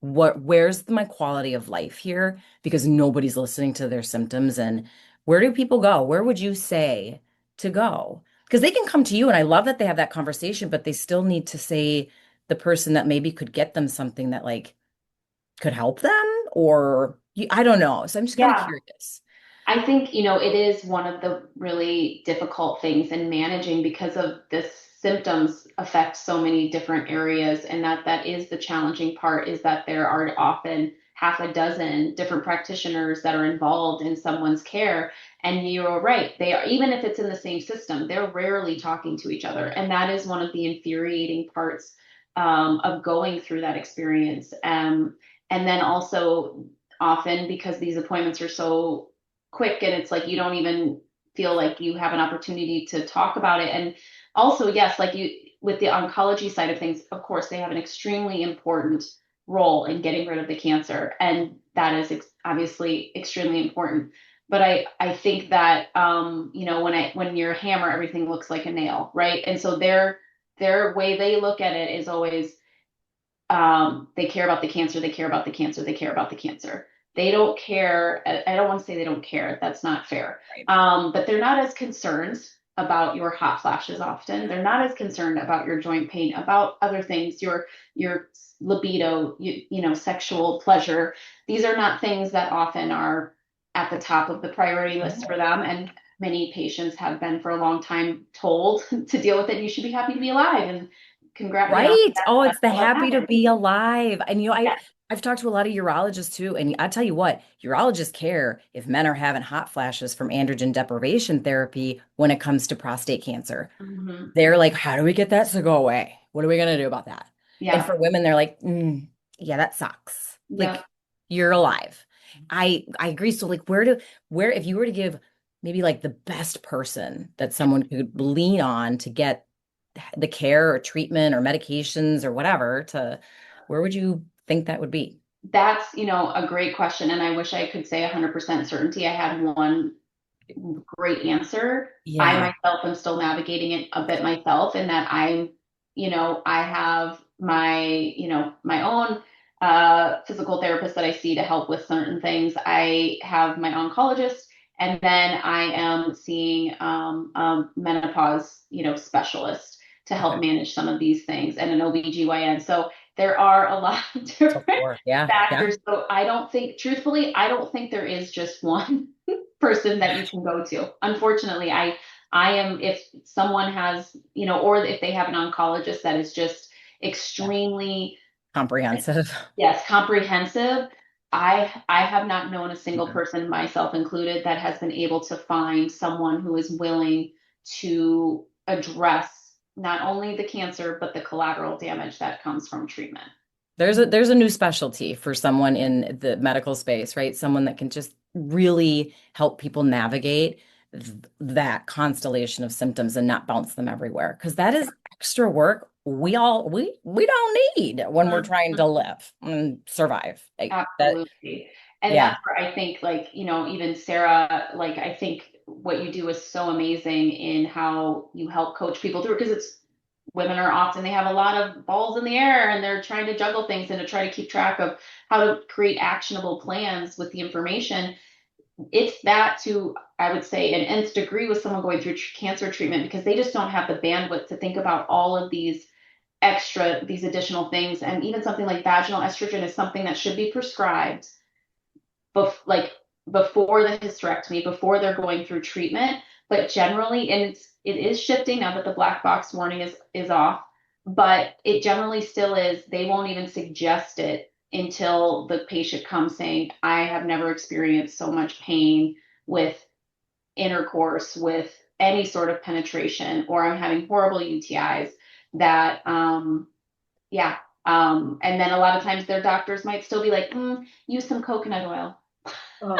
[SPEAKER 5] Where's my quality of life here? Because nobody's listening to their symptoms. And where do people go? Where would you say to go? Because they can come to you, and I love that they have that conversation, but they still need to say the person that maybe could get them something that like could help them, or I don't know. So I'm just kind of
[SPEAKER 4] Yeah.
[SPEAKER 5] curious.
[SPEAKER 4] I think, it is one of the really difficult things in managing, because of this symptoms affect so many different areas. And that is the challenging part, is that there are often half a dozen different practitioners that are involved in someone's care. And you're right. They are, even if it's in the same system, they're rarely talking to each other. And that is one of the infuriating parts of going through that experience. And then also often because these appointments are so quick and it's like you don't even feel like you have an opportunity to talk about it. And also, yes, like you with the oncology side of things, of course, they have an extremely important role in getting rid of the cancer. And that is obviously extremely important. But I think that when you're a hammer, everything looks like a nail, right? And so their way they look at it is always they care about the cancer, they care about the cancer, they care about the cancer. They don't care. I don't want to say they don't care. That's not fair.
[SPEAKER 5] Right.
[SPEAKER 4] But they're not as concerned about your hot flashes often. They're not as concerned about your joint pain, about other things, your libido, sexual pleasure. These are not things that often are at the top of the priority list for them. And many patients have been for a long time told to deal with it. You should be happy to be alive. And congrats.
[SPEAKER 5] Right. Oh, it's the
[SPEAKER 4] That's what
[SPEAKER 5] happy to
[SPEAKER 4] happens.
[SPEAKER 5] be alive. And
[SPEAKER 4] Yeah.
[SPEAKER 5] I've talked to a lot of urologists too, and I tell you what, urologists care if men are having hot flashes from androgen deprivation therapy when it comes to prostate cancer.
[SPEAKER 4] Mhm.
[SPEAKER 5] They're like, how do we get that to go away? What are we gonna do about that? And
[SPEAKER 4] Yeah.
[SPEAKER 5] for women, they're like, yeah, that sucks.
[SPEAKER 4] Yeah.
[SPEAKER 5] Like, you're alive. I agree. So like where if you were to give maybe like the best person that someone could lean on to get the care or treatment or medications or whatever to where would you think that would be?
[SPEAKER 4] That's, a great question. And I wish I could say 100% certainty. I had one great answer. I
[SPEAKER 5] Yeah.
[SPEAKER 4] myself am still navigating it a bit myself in that I have my own physical therapist that I see to help with certain things. I have my oncologist, and then I am seeing a menopause, specialist to help
[SPEAKER 5] Okay.
[SPEAKER 4] manage some of these things and an OBGYN. So there are a lot of different
[SPEAKER 5] Support. Yeah. Yeah.
[SPEAKER 4] factors. So truthfully, I don't think there is just one person that you can go to. Unfortunately, I am, if someone has, or if they have an oncologist that is just
[SPEAKER 5] Yeah.
[SPEAKER 4] extremely,
[SPEAKER 5] Comprehensive.
[SPEAKER 4] yes, comprehensive. I have not known a single
[SPEAKER 5] Yeah.
[SPEAKER 4] person, myself included, that has been able to find someone who is willing to address not only the cancer, but the collateral damage that comes from treatment.
[SPEAKER 5] There's a new specialty for someone in the medical space, right? Someone that can just really help people navigate that constellation of symptoms and not bounce them everywhere. Because that is extra work we don't need when we're trying to live and survive. Like that,
[SPEAKER 4] Absolutely. And
[SPEAKER 5] yeah.
[SPEAKER 4] that's where I think, like, even Sarah, like, I think what you do is so amazing in how you help coach people through, because women are often, they have a lot of balls in the air and they're trying to juggle things and to try to keep track of how to create actionable plans with the information. It's that to, I would say, an nth degree with someone going through cancer treatment, because they just don't have the bandwidth to think about all of these additional things. And even something like vaginal estrogen is something that should be prescribed like before the hysterectomy, before they're going through treatment. But generally, and it is shifting now that the black box warning is off, but it generally still is. They won't even suggest it until the patient comes saying, I have never experienced so much pain with intercourse, with any sort of penetration, or I'm having horrible UTIs that yeah. And then a lot of times their doctors might still be like, use some coconut oil
[SPEAKER 3] Oh,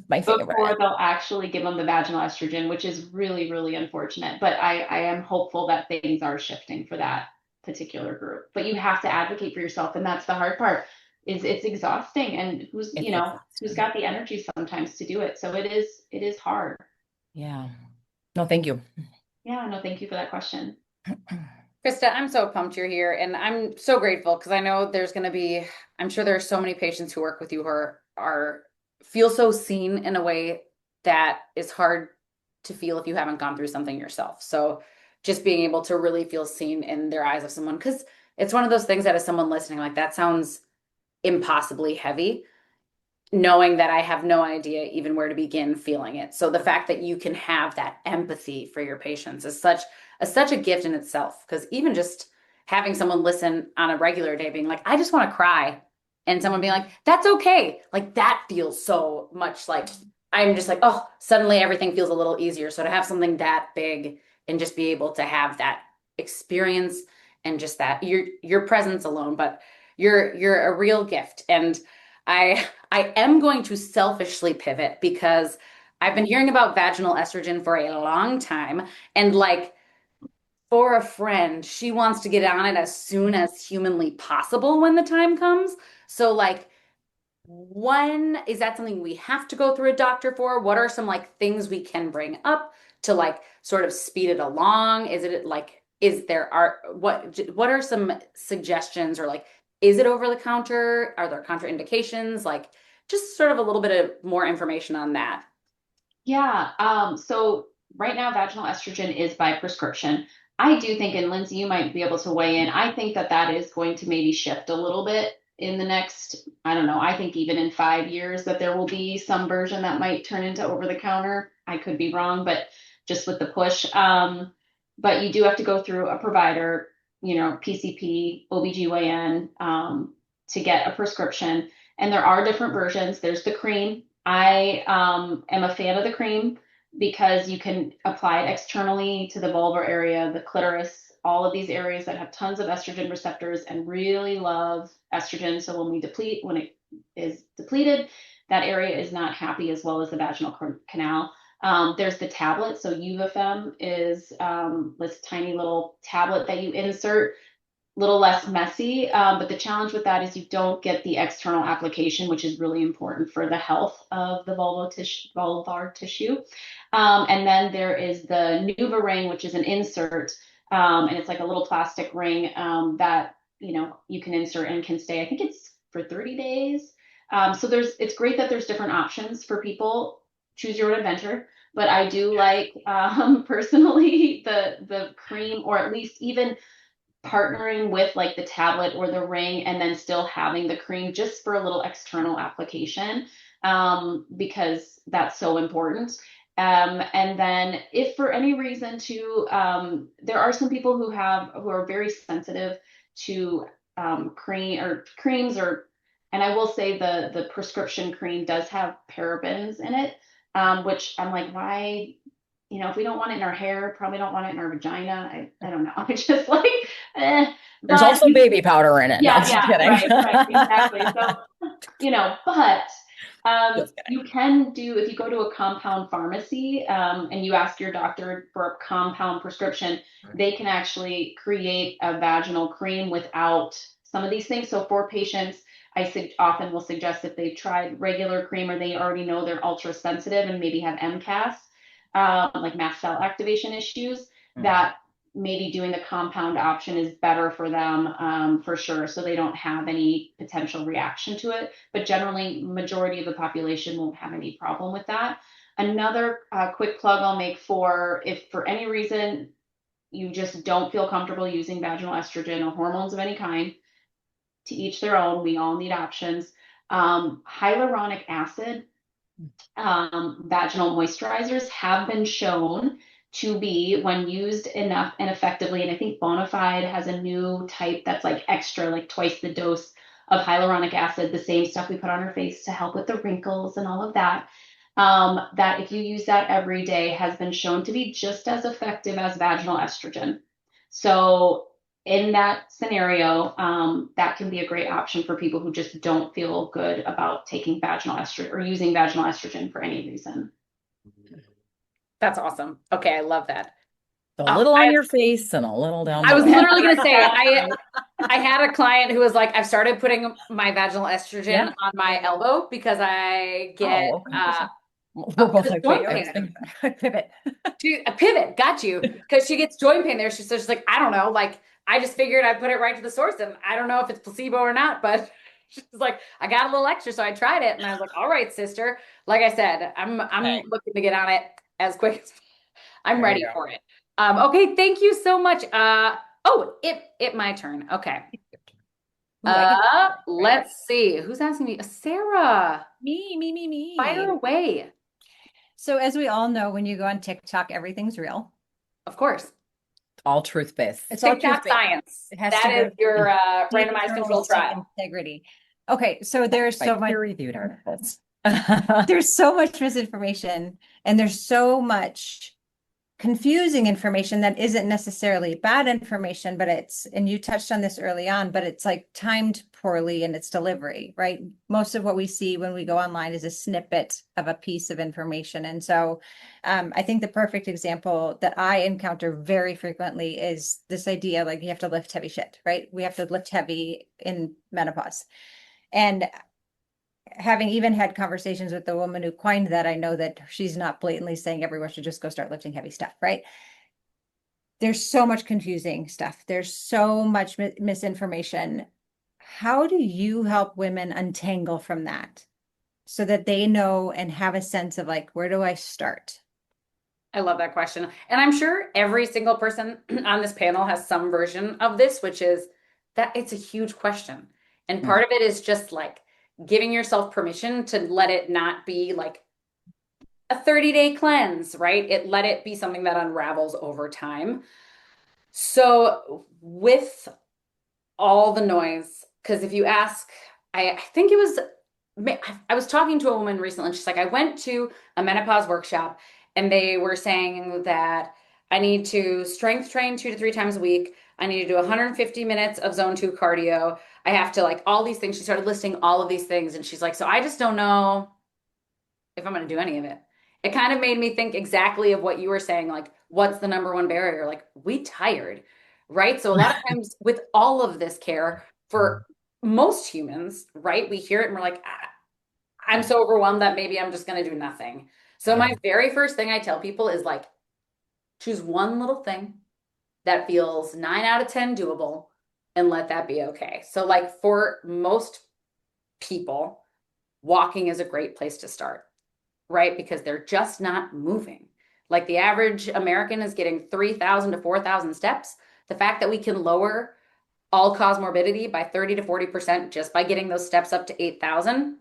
[SPEAKER 5] My
[SPEAKER 4] before
[SPEAKER 5] favorite.
[SPEAKER 4] they'll actually give them the vaginal estrogen, which is really, really unfortunate. But I am hopeful that things are shifting for that particular group. But you have to advocate for yourself, and that's the hard part. Is it's exhausting, and
[SPEAKER 5] It's
[SPEAKER 4] who's
[SPEAKER 5] exhausting.
[SPEAKER 4] got the energy sometimes to do it. So it is hard.
[SPEAKER 5] Yeah. No, thank you.
[SPEAKER 4] Yeah, no, thank you for that question.
[SPEAKER 2] Krista, I'm so pumped you're here, and I'm so grateful because I know I'm sure there are so many patients who work with you who are feel so seen in a way that is hard to feel if you haven't gone through something yourself. So just being able to really feel seen in their eyes of someone, because it's one of those things that as someone listening, like that sounds impossibly heavy, knowing that I have no idea even where to begin feeling it. So the fact that you can have that empathy for your patients is such a gift in itself. Because even just having someone listen on a regular day being like, I just want to cry, and someone being like, that's okay. Like that feels so much like I'm just like, oh, suddenly everything feels a little easier. So to have something that big and just be able to have that experience and just that your presence alone, but you're a real gift. And I am going to selfishly pivot because I've been hearing about vaginal estrogen for a long time. And like for a friend, she wants to get on it as soon as humanly possible when the time comes. So like one, is that something we have to go through a doctor for? What are some like things we can bring up to like sort of speed it along? Is it like, is there are what are some suggestions or like is it over the counter? Are there contraindications? Like just sort of a little bit of more information on that.
[SPEAKER 4] Yeah. So right now, vaginal estrogen is by prescription. I do think, and Lindsay, you might be able to weigh in. I think that that is going to maybe shift a little bit in the next, I don't know, I think even in 5 years that there will be some version that might turn into over the counter. I could be wrong, but just with the push. But you do have to go through a provider, PCP, OBGYN, to get a prescription. And there are different versions. There's the cream. I am a fan of the cream because you can apply it externally to the vulvar area, the clitoris, all of these areas that have tons of estrogen receptors and really love estrogen. So when it is depleted, that area is not happy as well as the vaginal canal. There's the tablet. So Uvifem is this tiny little tablet that you insert, little less messy. But the challenge with that is you don't get the external application, which is really important for the health of the vulvar tissue. And then there is the Nuva ring, which is an insert. And it's like a little plastic ring that, you can insert and can stay, I think it's for 30 days. So it's great that there's different options for people. Choose your own adventure. But I do like personally the cream, or at least even partnering with like the tablet or the ring and then still having the cream just for a little external application, because that's so important. And then if for any reason there are some people who are very sensitive to creams, and I will say the prescription cream does have parabens in it, which I'm like, why? If we don't want it in our hair, probably don't want it in our vagina. I don't know. I just like,
[SPEAKER 5] There's
[SPEAKER 4] but
[SPEAKER 5] also baby powder in it. No,
[SPEAKER 4] yeah,
[SPEAKER 5] just
[SPEAKER 4] yeah,
[SPEAKER 5] kidding.
[SPEAKER 4] right, exactly. So, but
[SPEAKER 5] Just kidding.
[SPEAKER 4] you can do, if you go to a compound pharmacy and you ask your doctor for a compound prescription, they can actually create a vaginal cream without some of these things. So for patients, often will suggest if they've tried regular cream or they already know they're ultra sensitive and maybe have MCAS, like mast cell activation issues, that maybe doing the compound option is better for them, for sure, so they don't have any potential reaction to it. But generally, majority of the population won't have any problem with that. Another quick plug I'll make, for if for any reason you just don't feel comfortable using vaginal estrogen or hormones of any kind, to each their own, we all need options. Hyaluronic acid vaginal moisturizers have been shown to be, when used enough and effectively, and I think Bonafide has a new type that's like extra, like twice the dose of hyaluronic acid, the same stuff we put on our face to help with the wrinkles and all of that. That if you use that every day has been shown to be just as effective as vaginal estrogen. So in that scenario, that can be a great option for people who just don't feel good about taking vaginal estrogen or using vaginal estrogen for any reason.
[SPEAKER 2] That's awesome. Okay, I love that.
[SPEAKER 5] A little on your face and a little down
[SPEAKER 2] I was
[SPEAKER 5] below.
[SPEAKER 2] literally going to say, I had a client who was like, I've started putting my vaginal estrogen on my elbow because I get
[SPEAKER 5] we're both like,
[SPEAKER 2] joint
[SPEAKER 5] wait,
[SPEAKER 2] pain.
[SPEAKER 5] pivot.
[SPEAKER 2] A pivot, got you. Because she gets joint pain there. She's just like, I don't know. Like, I just figured I'd put it right to the source, and I don't know if it's placebo or not, but she's like, I got a little extra, so I tried it, and I was like, all right, sister. Like I said, I'm looking to get on it as quick as I'm ready for it. Okay, thank you so much. It my turn. Okay. Let's see. Who's asking me? Sarah.
[SPEAKER 3] Me.
[SPEAKER 2] Fire away.
[SPEAKER 3] So as we all know, when you go on TikTok, everything's real.
[SPEAKER 2] Of course.
[SPEAKER 5] All truth-based.
[SPEAKER 3] It's all
[SPEAKER 2] TikTok
[SPEAKER 3] truth-based.
[SPEAKER 2] science.
[SPEAKER 3] It has
[SPEAKER 2] That
[SPEAKER 3] to
[SPEAKER 2] is your randomized control
[SPEAKER 3] journalistic
[SPEAKER 2] trial.
[SPEAKER 3] integrity. Okay, so there's so much
[SPEAKER 5] peer-reviewed articles.
[SPEAKER 3] There's so much misinformation and there's so much confusing information that isn't necessarily bad information, but and you touched on this early on, but it's like timed poorly in its delivery, right? Most of what we see when we go online is a snippet of a piece of information. And so I think the perfect example that I encounter very frequently is this idea, like you have to lift heavy shit, right? We have to lift heavy in menopause. And having even had conversations with the woman who coined that, I know that she's not blatantly saying everyone should just go start lifting heavy stuff, right? There's so much confusing stuff. There's so much misinformation. How do you help women untangle from that so that they know and have a sense of like, where do I start?
[SPEAKER 2] I love that question. And I'm sure every single person on this panel has some version of this, which is that it's a huge question. And part of it is just like giving yourself permission to let it not be like a 30-day cleanse, right? Let it be something that unravels over time. So with all the noise, because if you ask, I think it was, I was talking to a woman recently, and she's like, I went to a menopause workshop and they were saying that I need to strength train 2 to 3 times a week. I need to do 150 minutes of zone 2 cardio. I have to like all these things. She started listing all of these things and she's like, so I just don't know if I'm going to do any of it. It kind of made me think exactly of what you were saying. Like, what's the number one barrier? Like, we tired, right? So a lot of times with all of this care for most humans, right? We hear it and we're like, I'm so overwhelmed that maybe I'm just going to do nothing. So my very first thing I tell people is like, choose one little thing that feels 9 out of 10 doable and let that be okay. So like for most people, walking is a great place to start, right? Because they're just not moving. Like the average American is getting 3,000 to 4,000 steps. The fact that we can lower all cause morbidity by 30 to 40% just by getting those steps up to 8,000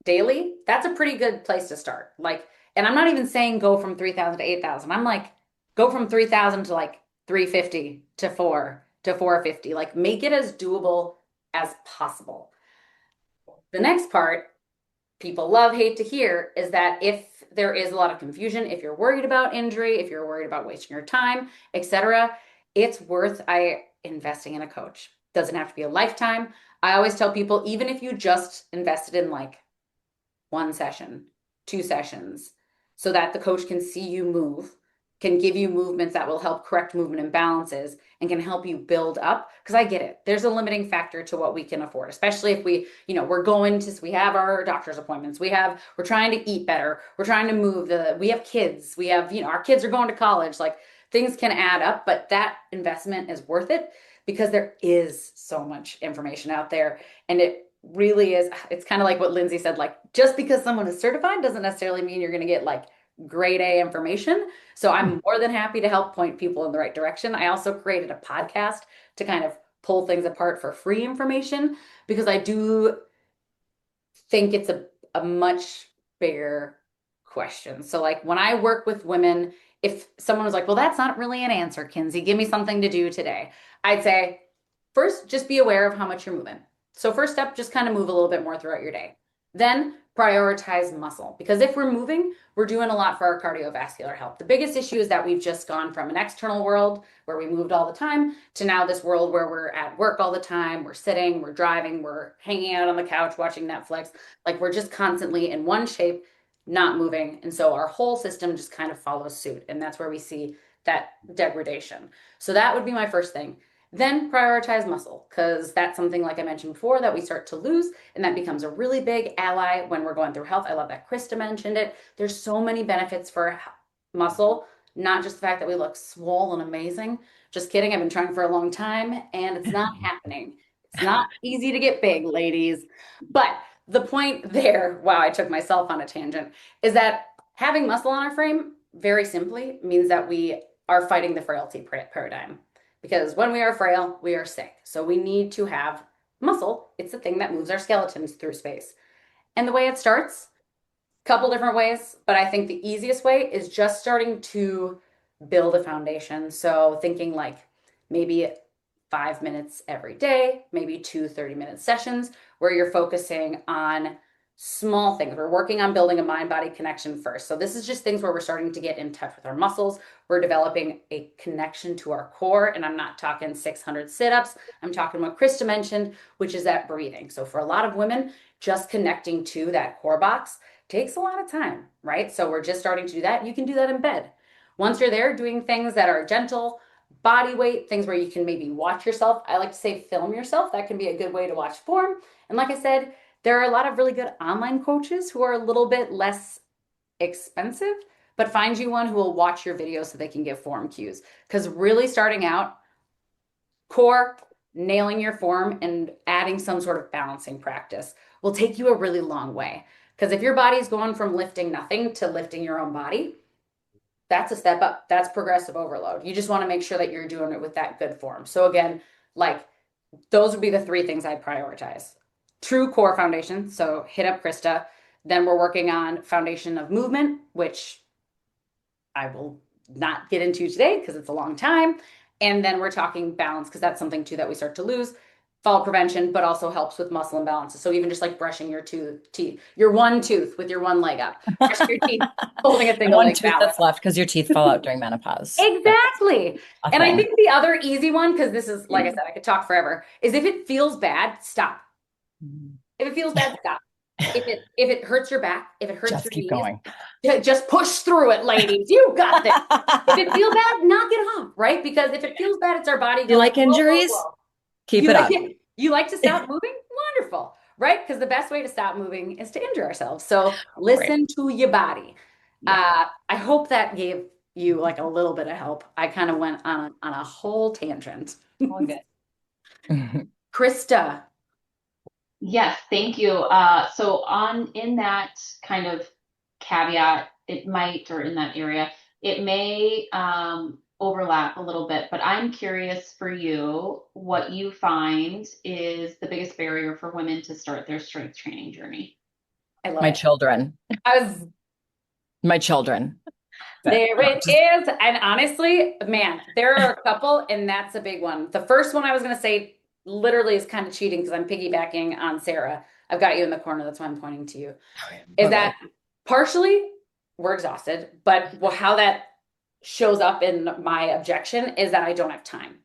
[SPEAKER 2] daily, that's a pretty good place to start. Like, and I'm not even saying go from 3,000 to 8,000. I'm like, go from 3,000 to like 350 to 450. Like, make it as doable as possible. The next part people love, hate to hear is that if there is a lot of confusion, if you're worried about injury, if you're worried about wasting your time, etc., it's worth investing in a coach. Doesn't have to be a lifetime. I always tell people, even if you just invested in like 1 session, 2 sessions, so that the coach can see you move, can give you movements that will help correct movement imbalances and can help you build up. Because I get it. There's a limiting factor to what we can afford, especially if we have our doctor's appointments. We're trying to eat better. We're trying to move we have kids. We have, our kids are going to college. Like things can add up, but that investment is worth it because there is so much information out there and it really is. It's kind of like what Lindsay said, like just because someone is certified doesn't necessarily mean you're going to get like grade A information. So I'm more than happy to help point people in the right direction. I also created a podcast to kind of pull things apart for free information because I do think it's a much bigger question. So like when I work with women, if someone was like, well, that's not really an answer, Kinsey, give me something to do today. I'd say, first, just be aware of how much you're moving. So first step, just kind of move a little bit more throughout your day. Then prioritize muscle because if we're moving, we're doing a lot for our cardiovascular health. The biggest issue is that we've just gone from an external world where we moved all the time to now this world where we're at work all the time, we're sitting, we're driving, we're hanging out on the couch watching Netflix. Like we're just constantly in one shape, not moving. And so our whole system just kind of follows suit. And that's where we see that degradation. So that would be my first thing. Then prioritize muscle because that's something like I mentioned before that we start to lose and that becomes a really big ally when we're going through health. I love that Krista mentioned it. There's so many benefits for muscle, not just the fact that we look swole and amazing. Just kidding. I've been trying for a long time and it's not happening. It's not easy to get big, ladies. But the point there, wow, I took myself on a tangent, is that having muscle on our frame very simply means that we are fighting the frailty paradigm. Because when we are frail, we are sick. So we need to have muscle. It's the thing that moves our skeletons through space. And the way it starts, a couple different ways, but I think the easiest way is just starting to build a foundation. So thinking like maybe 5 minutes every day, maybe 2 30-minute sessions where you're focusing on small things. We're working on building a mind-body connection first. So this is just things where we're starting to get in touch with our muscles. We're developing a connection to our core. And I'm not talking 600 sit-ups. I'm talking what Krista mentioned, which is that breathing. So for a lot of women, just connecting to that core box takes a lot of time, right? So we're just starting to do that. You can do that in bed. Once you're there, doing things that are gentle, body weight, things where you can maybe watch yourself. I like to say film yourself. That can be a good way to watch form. And like I said, there are a lot of really good online coaches who are a little bit less expensive, but find you one who will watch your videos so they can give form cues. Because really starting out, core, nailing your form, and adding some sort of balancing practice will take you a really long way. Because if your body's going from lifting nothing to lifting your own body, that's a step up. That's progressive overload. You just want to make sure that you're doing it with that good form. So again, like those would be the three things I'd prioritize. True core foundation. So hit up Krista. Then we're working on foundation of movement, which I will not get into today because it's a long time. And then we're talking balance because that's something too that we start to lose. Fall prevention, but also helps with muscle imbalances. So even just like brushing your teeth, your one tooth with your one leg up, brushing your teeth, holding a single
[SPEAKER 5] One
[SPEAKER 2] leg
[SPEAKER 5] tooth
[SPEAKER 2] balance.
[SPEAKER 5] that's left because your teeth fall out during menopause.
[SPEAKER 2] Exactly.
[SPEAKER 5] A
[SPEAKER 2] And I
[SPEAKER 5] thing.
[SPEAKER 2] think the other easy one, because this is, like I said, I could talk forever, is if it feels bad, stop. If it feels bad, stop. If it hurts your back, if it hurts
[SPEAKER 5] Just
[SPEAKER 2] your
[SPEAKER 5] keep
[SPEAKER 2] knees,
[SPEAKER 5] going.
[SPEAKER 2] just push through it, ladies. You got this. If it feels bad, knock it off, right? Because if it feels bad, it's our body going,
[SPEAKER 5] You like
[SPEAKER 2] whoa, whoa,
[SPEAKER 5] injuries?
[SPEAKER 2] whoa.
[SPEAKER 5] Keep
[SPEAKER 2] You
[SPEAKER 5] it
[SPEAKER 2] like
[SPEAKER 5] up.
[SPEAKER 2] you like to stop moving? Wonderful, right? Because the best way to stop moving is to injure ourselves. So listen to your body.
[SPEAKER 5] Yeah.
[SPEAKER 2] I hope that gave you like a little bit of help. I kind of went on a whole tangent.
[SPEAKER 5] All good.
[SPEAKER 2] Krista,
[SPEAKER 4] Yes, thank you. So on in that kind of caveat, it might, or in that area, it may overlap a little bit, but I'm curious for you, what you find is the biggest barrier for women to start their strength training journey.
[SPEAKER 2] I love
[SPEAKER 5] My
[SPEAKER 2] it.
[SPEAKER 5] children.
[SPEAKER 2] I was
[SPEAKER 5] My children.
[SPEAKER 2] There it is. And honestly, man, there are a couple, and that's a big one. The first one I was going to say literally is kind of cheating because I'm piggybacking on Sarah. I've got you in the corner. That's why I'm pointing to you. Is that partially we're exhausted, but how that shows up in my objection is that I don't have time.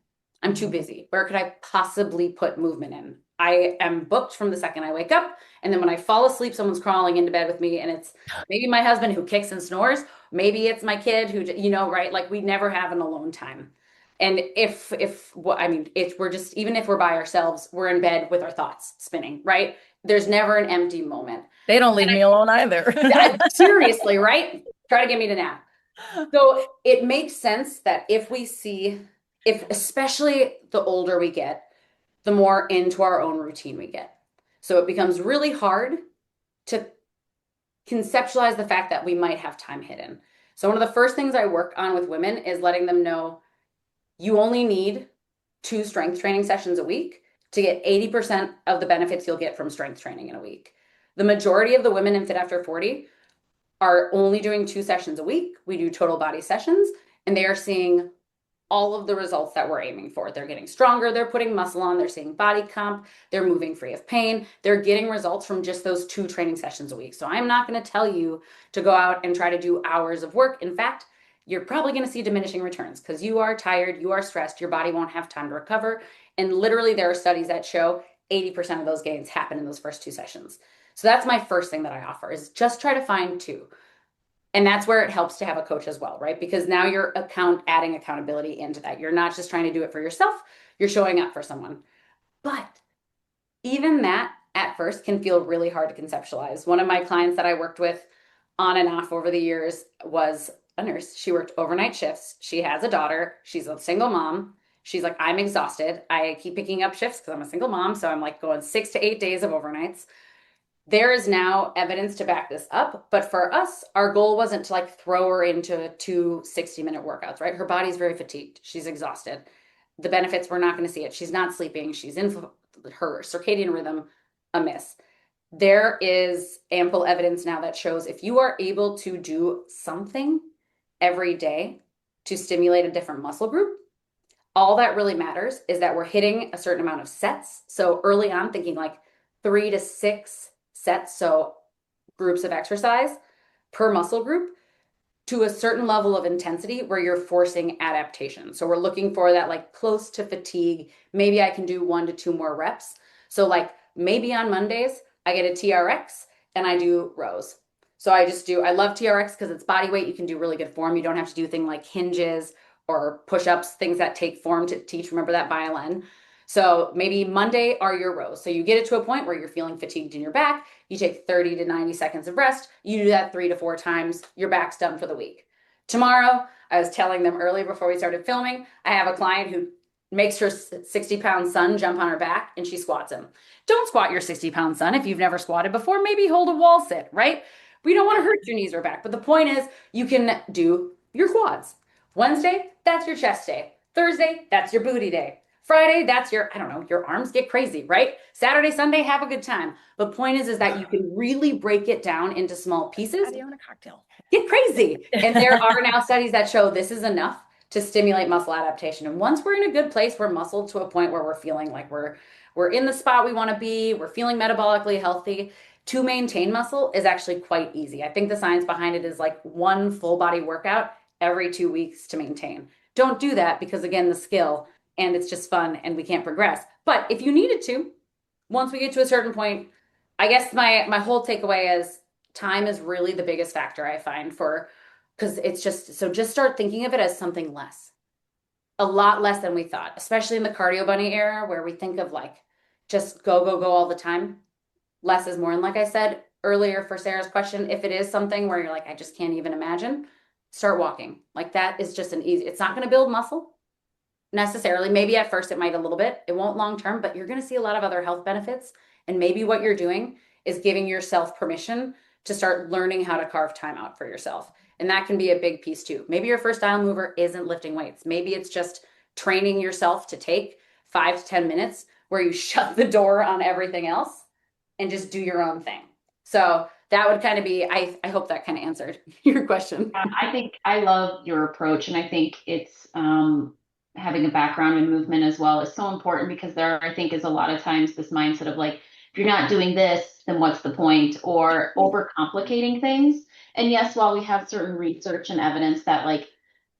[SPEAKER 2] I'm too busy. Where could I possibly put movement in? I am booked from the second I wake up. And then when I fall asleep, someone's crawling into bed with me. And it's maybe my husband who kicks and snores. Maybe it's my kid who, right? Like we never have an alone time. And I mean, if we're just, even if we're by ourselves, we're in bed with our thoughts spinning, right? There's never an empty moment.
[SPEAKER 5] They don't leave me alone either.
[SPEAKER 2] Seriously, right? Try to get me to nap. So it makes sense that if especially the older we get, the more into our own routine we get. So it becomes really hard to conceptualize the fact that we might have time hidden. So one of the first things I work on with women is letting them know you only need 2 strength training sessions a week to get 80% of the benefits you'll get from strength training in a week. The majority of the women in Fit After 40 are only doing 2 sessions a week. We do total body sessions, and they are seeing all of the results that we're aiming for. They're getting stronger, they're putting muscle on, they're seeing body comp, they're moving free of pain. They're getting results from just those 2 training sessions a week. So I'm not going to tell you to go out and try to do hours of work. In fact, you're probably going to see diminishing returns because you are tired, you are stressed, your body won't have time to recover. And literally there are studies that show 80% of those gains happen in those first 2 sessions. So that's my first thing that I offer is just try to find 2. And that's where it helps to have a coach as well, right? Because now you're adding accountability into that. You're not just trying to do it for yourself, you're showing up for someone. But even that at first can feel really hard to conceptualize. One of my clients that I worked with on and off over the years was a nurse. She worked overnight shifts. She has a daughter. She's a single mom. She's like, I'm exhausted. I keep picking up shifts because I'm a single mom. So I'm like going 6 to 8 days of overnights. There is now evidence to back this up. But for us, our goal wasn't to like throw her into 2 60-minute workouts, right? Her body's very fatigued. She's exhausted. The benefits, we're not going to see it. She's not sleeping. She's in her circadian rhythm amiss. There is ample evidence now that shows if you are able to do something every day to stimulate a different muscle group, all that really matters is that we're hitting a certain amount of sets. So early on, thinking like 3 to 6 sets. So groups of exercise per muscle group to a certain level of intensity where you're forcing adaptation. So we're looking for that like close to fatigue. Maybe I can do 1 to 2 more reps. So like maybe on Mondays, I get a TRX and I do rows. So I love TRX because it's body weight. You can do really good form. You don't have to do things like hinges or push-ups, things that take form to teach. Remember that violin. So maybe Monday are your rows. So you get it to a point where you're feeling fatigued in your back. You take 30 to 90 seconds of rest. You do that 3 to 4 times. Your back's done for the week. Tomorrow, I was telling them earlier before we started filming, I have a client who makes her 60-pound son jump on her back and she squats him. Don't squat your 60-pound son if you've never squatted before. Maybe hold a wall sit, right? We don't want to hurt your knees or back. But the point is, you can do your quads. Wednesday, that's your chest day. Thursday, that's your booty day. Friday, that's your, I don't know, your arms get crazy, right? Saturday, Sunday, have a good time. The point is that you can really break it down into small pieces.
[SPEAKER 5] How do you own a cocktail?
[SPEAKER 2] Get crazy. And there are now studies that show this is enough to stimulate muscle adaptation. And once we're in a good place, we're muscled to a point where we're feeling like we're in the spot we want to be, we're feeling metabolically healthy. To maintain muscle is actually quite easy. I think the science behind it is like 1 full body workout every 2 weeks to maintain. Don't do that because again, the skill and it's just fun and we can't progress. But if you needed to, once we get to a certain point, I guess my whole takeaway is time is really the biggest factor I find for because it's just start thinking of it as something less. A lot less than we thought, especially in the cardio bunny era where we think of like just go, go, go all the time. Less is more. And like I said earlier for Sarah's question, if it is something where you're like, I just can't even imagine, start walking. Like that is just it's not going to build muscle necessarily. Maybe at first it might a little bit. It won't long term, but you're going to see a lot of other health benefits. And maybe what you're doing is giving yourself permission to start learning how to carve time out for yourself. And that can be a big piece too. Maybe your first dial mover isn't lifting weights. Maybe it's just training yourself to take 5 to 10 minutes where you shut the door on everything else and just do your own thing. So that would kind of be, I hope that kind of answered your question.
[SPEAKER 4] I think I love your approach, and I think it's having a background in movement as well is so important because there, I think, is a lot of times this mindset of like, if you're not doing this, then what's the point? Or overcomplicating things. And yes, while we have certain research and evidence that like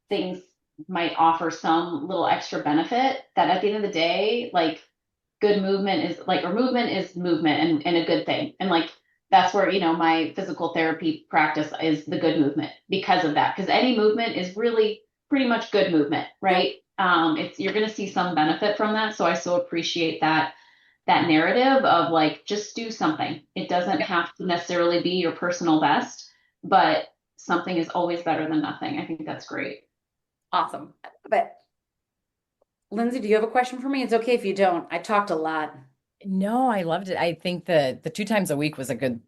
[SPEAKER 4] things might offer some little extra benefit, that at the end of the day, like good movement is like, or movement is movement and a good thing. And like, that's where, you know, my physical therapy practice is the good movement because of that. Because any movement is really pretty much good movement, right? You're going to see some benefit from that. So I so appreciate that narrative of like, just do something. It doesn't have to necessarily be your personal best, but something is always better than nothing. I think that's great.
[SPEAKER 2] Awesome. But Lindsay, do you have a question for me? It's okay if you don't. I talked a lot.
[SPEAKER 5] No, I loved it. I think the 2 times a week was a good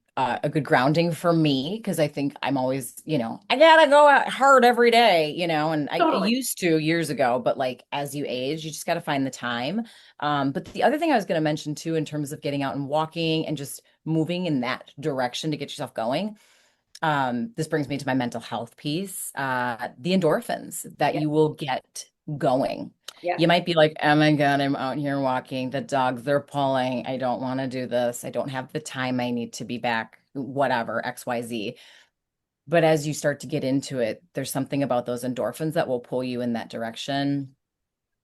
[SPEAKER 5] grounding for me because I think I'm always, I gotta go out hard every day, and I
[SPEAKER 2] Totally.
[SPEAKER 5] used to years ago, but like as you age, you just got to find the time. But the other thing I was going to mention too, in terms of getting out and walking and just moving in that direction to get yourself going. This brings me to my mental health piece, the endorphins that
[SPEAKER 2] Yeah.
[SPEAKER 5] you will get going.
[SPEAKER 2] Yeah.
[SPEAKER 5] You might be like, oh my God, I'm out here walking. The dogs, they're pulling. I don't want to do this. I don't have the time I need to be back, whatever, XYZ. But as you start to get into it, there's something about those endorphins that will pull you in that direction.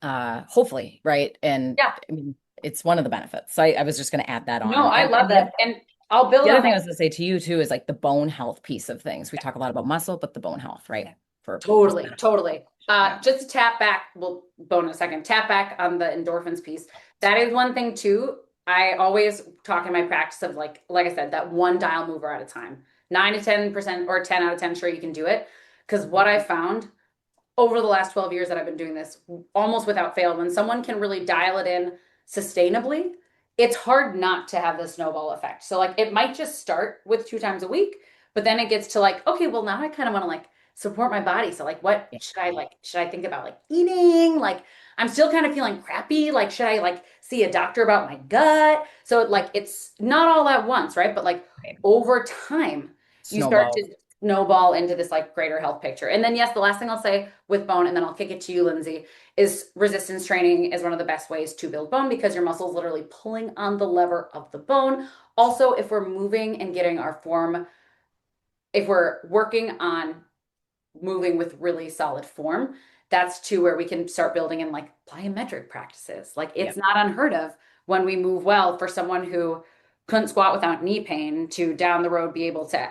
[SPEAKER 5] Hopefully, right? And
[SPEAKER 2] Yeah.
[SPEAKER 5] I mean, it's one of the benefits. So I was just going to add that on.
[SPEAKER 2] No, I
[SPEAKER 5] And
[SPEAKER 2] love that. And I'll build
[SPEAKER 5] the other
[SPEAKER 2] on
[SPEAKER 5] thing I
[SPEAKER 2] that.
[SPEAKER 5] was going to say to you too is like the bone health piece of things. We talk a lot about muscle, but the bone health, right?
[SPEAKER 2] Totally, totally. Just to tap back, we'll go in a second, tap back on the endorphins piece. That is one thing too. I always talk in my practice of like I said, that one dial mover at a time. 9 to 10% or 10 out of 10, sure you can do it. Because what I found over the last 12 years that I've been doing this, almost without fail, when someone can really dial it in sustainably, it's hard not to have the snowball effect. So like it might just start with 2 times a week, but then it gets to like, okay, well now I kind of want to like support my body. So like what should I think about like eating? Like I'm still kind of feeling crappy. Like should I like see a doctor about my gut? So like it's not all at once, right? But like over time, you start
[SPEAKER 5] Snowball.
[SPEAKER 2] to snowball into this like greater health picture. And then yes, the last thing I'll say with bone, and then I'll kick it to you, Lindsay, is resistance training is one of the best ways to build bone because your muscle's literally pulling on the lever of the bone. Also, if we're moving and getting our form, if we're working on moving with really solid form, that's too where we can start building in like plyometric practices. Like it's not unheard of when we move well for someone who couldn't squat without knee pain to down the road be able to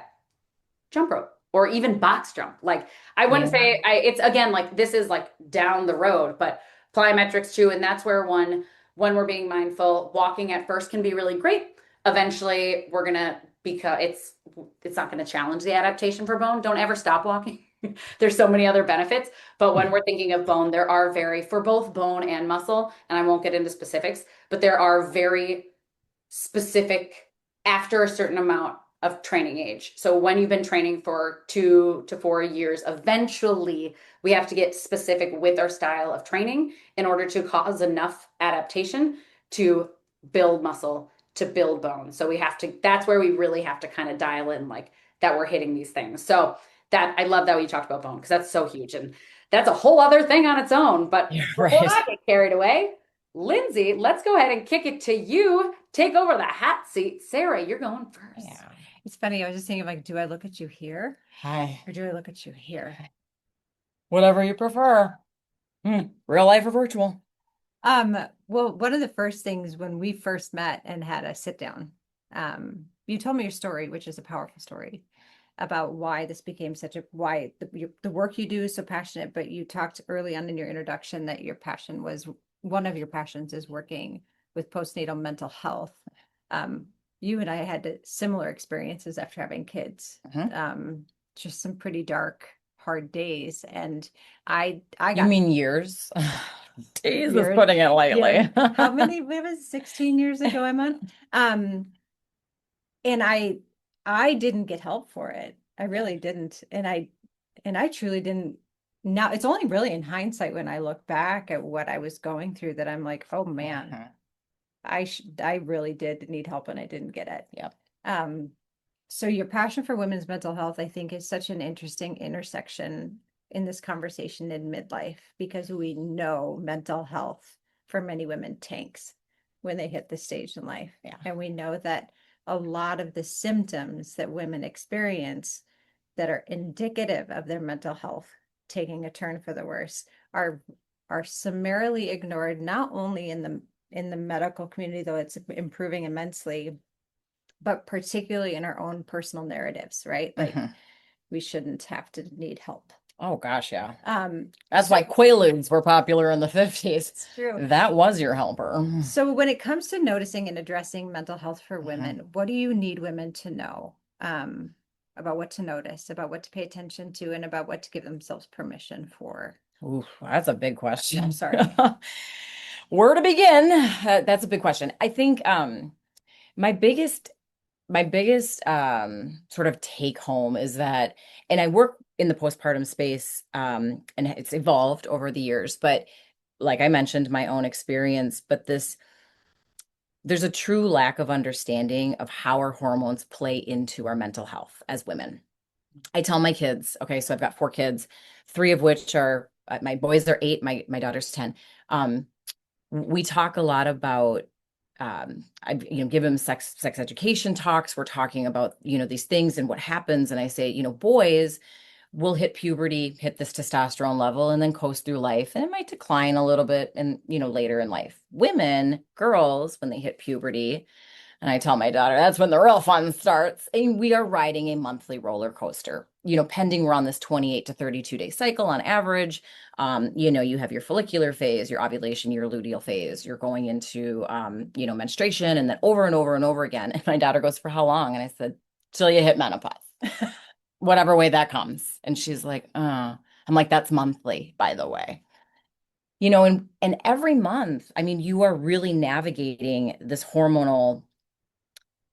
[SPEAKER 2] jump rope or even box jump. Like I wouldn't say it's again like this is like down the road, but plyometrics too, and that's where one when we're being mindful, walking at first can be really great. Eventually, we're gonna because it's not gonna challenge the adaptation for bone. Don't ever stop walking. There's so many other benefits, but when we're thinking of bone, there are very for both bone and muscle, and I won't get into specifics, but there are very specific after a certain amount of training age. So when you've been training for 2 to 4 years, eventually we have to get specific with our style of training in order to cause enough adaptation to build muscle, to build bone. So we have to, that's where we really have to kind of dial in like that we're hitting these things. So that I love that you talked about bone because that's so huge. And that's a whole other thing on its own. But before I get carried away, Lindsay, let's go ahead and kick it to you. Take over the hot seat. Sarah, you're going first.
[SPEAKER 5] Yeah.
[SPEAKER 3] It's funny. I was just thinking, like, do I look at you here
[SPEAKER 5] Hi.
[SPEAKER 3] or do I look at you here?
[SPEAKER 5] Whatever you prefer. Real life or virtual?
[SPEAKER 3] Well, one of the first things when we first met and had a sit down, you told me your story, which is a powerful story about why this became such a why the work you do is so passionate. But you talked early on in your introduction that your passion was one of your passions is working with postnatal mental health. You and I had similar experiences after having kids. Just some pretty dark, hard days, and I got.
[SPEAKER 5] You mean years? Days is
[SPEAKER 3] Years.
[SPEAKER 5] putting it lightly.
[SPEAKER 3] Yeah. How many? It was 16 years ago, Emma. And I didn't get help for it. I really didn't. And I truly didn't. Now it's only really in hindsight when I look back at what I was going through that I'm like, oh man, I really did need help and I didn't get it.
[SPEAKER 5] Yep.
[SPEAKER 3] So your passion for women's mental health, I think, is such an interesting intersection in this conversation in midlife because we know mental health for many women tanks when they hit this stage in life.
[SPEAKER 5] Yeah.
[SPEAKER 3] And we know that a lot of the symptoms that women experience that are indicative of their mental health taking a turn for the worse are summarily ignored, not only in the medical community, though it's improving immensely, but particularly in our own personal narratives, right? Like we shouldn't have to need help.
[SPEAKER 5] Oh gosh, yeah. That's why Quaaludes were popular in the 50s.
[SPEAKER 3] It's true.
[SPEAKER 5] That was your helper.
[SPEAKER 3] So when it comes to noticing and addressing mental health for women, what do you need women to know about what to notice, about what to pay attention to, and about what to give themselves permission for?
[SPEAKER 5] Ooh, that's a big question.
[SPEAKER 3] I'm sorry.
[SPEAKER 5] Where to begin? That's a big question. I think my biggest sort of take home is that, and I work in the postpartum space, and it's evolved over the years, but like I mentioned, my own experience, but there's a true lack of understanding of how our hormones play into our mental health as women. I tell my kids, okay, so I've got 4 kids, 3 of which are, my boys are 8, my daughter's 10. We talk a lot about, I give them sex education talks. We're talking about, these things and what happens. And I say, boys will hit puberty, hit this testosterone level, and then coast through life. And it might decline a little bit and, later in life. Women, girls, when they hit puberty, and I tell my daughter, that's when the real fun starts. And we are riding a monthly roller coaster, pending we're on this 28 to 32 day cycle on average. You have your follicular phase, your ovulation, your luteal phase, you're going into, menstruation, and then over and over and over again. And my daughter goes, for how long? And I said, till you hit menopause, whatever way that comes. And she's like, I'm like, that's monthly, by the way. And every month, I mean, you are really navigating this hormonal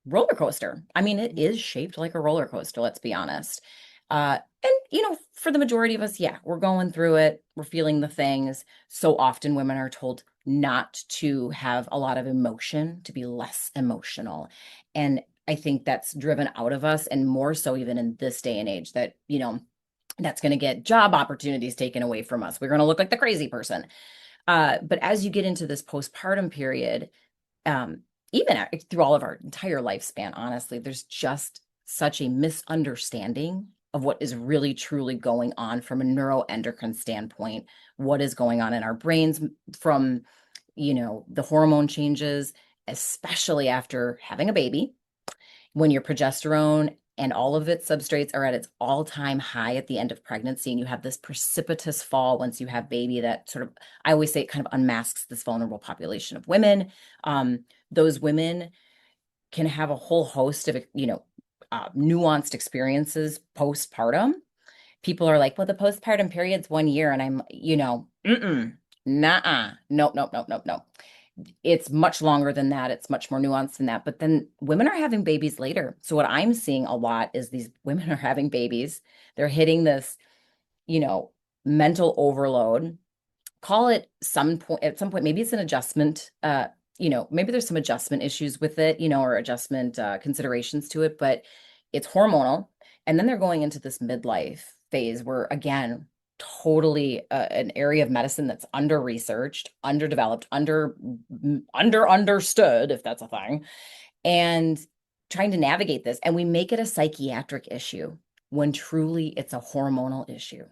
[SPEAKER 5] roller coaster. I mean, it is shaped like a roller coaster, let's be honest. And, for the majority of us, yeah, we're going through it. We're feeling the things. So often women are told not to have a lot of emotion, to be less emotional. And I think that's driven out of us, and more so even in this day and age, that, that's going to get job opportunities taken away from us. We're going to look like the crazy person. But as you get into this postpartum period, even through all of our entire lifespan, honestly, there's just such a misunderstanding of what is really truly going on from a neuroendocrine standpoint, what is going on in our brains from, the hormone changes, especially after having a baby, when your progesterone and all of its substrates are at its all-time high at the end of pregnancy, and you have this precipitous fall once you have baby that sort of, I always say, it kind of unmasks this vulnerable population of women. Those women can have a whole host of, nuanced experiences postpartum. People are like, well, the postpartum period's 1 year. And I'm, nah, nope, nope, nope, nope, nope. It's much longer than that. It's much more nuanced than that. But then women are having babies later. So what I'm seeing a lot is these women are having babies. They're hitting this, mental overload. Call it at some point, maybe it's an adjustment, maybe there's some adjustment issues with it, or adjustment considerations to it, but it's hormonal. And then they're going into this midlife phase where, again, totally an area of medicine that's under researched, underdeveloped, understood, if that's a thing, and trying to navigate this. And we make it a psychiatric issue when truly it's a hormonal issue.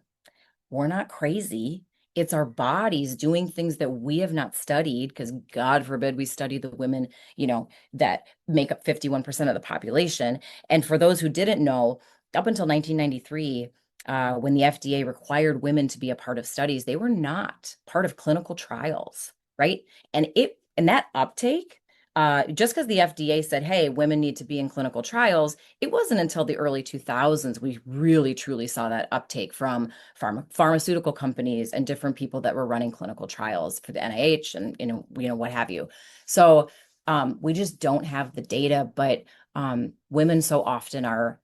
[SPEAKER 5] We're not crazy. It's our bodies doing things that we have not studied, because God forbid we study the women, that make up 51% of the population. And for those who didn't know, up until 1993, when the FDA required women to be a part of studies, they were not part of clinical trials, right? And that uptake, just because the FDA said, hey, women need to be in clinical trials, it wasn't until the early 2000s we really truly saw that uptake from pharmaceutical companies and different people that were running clinical trials for the NIH and what have you. So we just don't have the data, but women so often are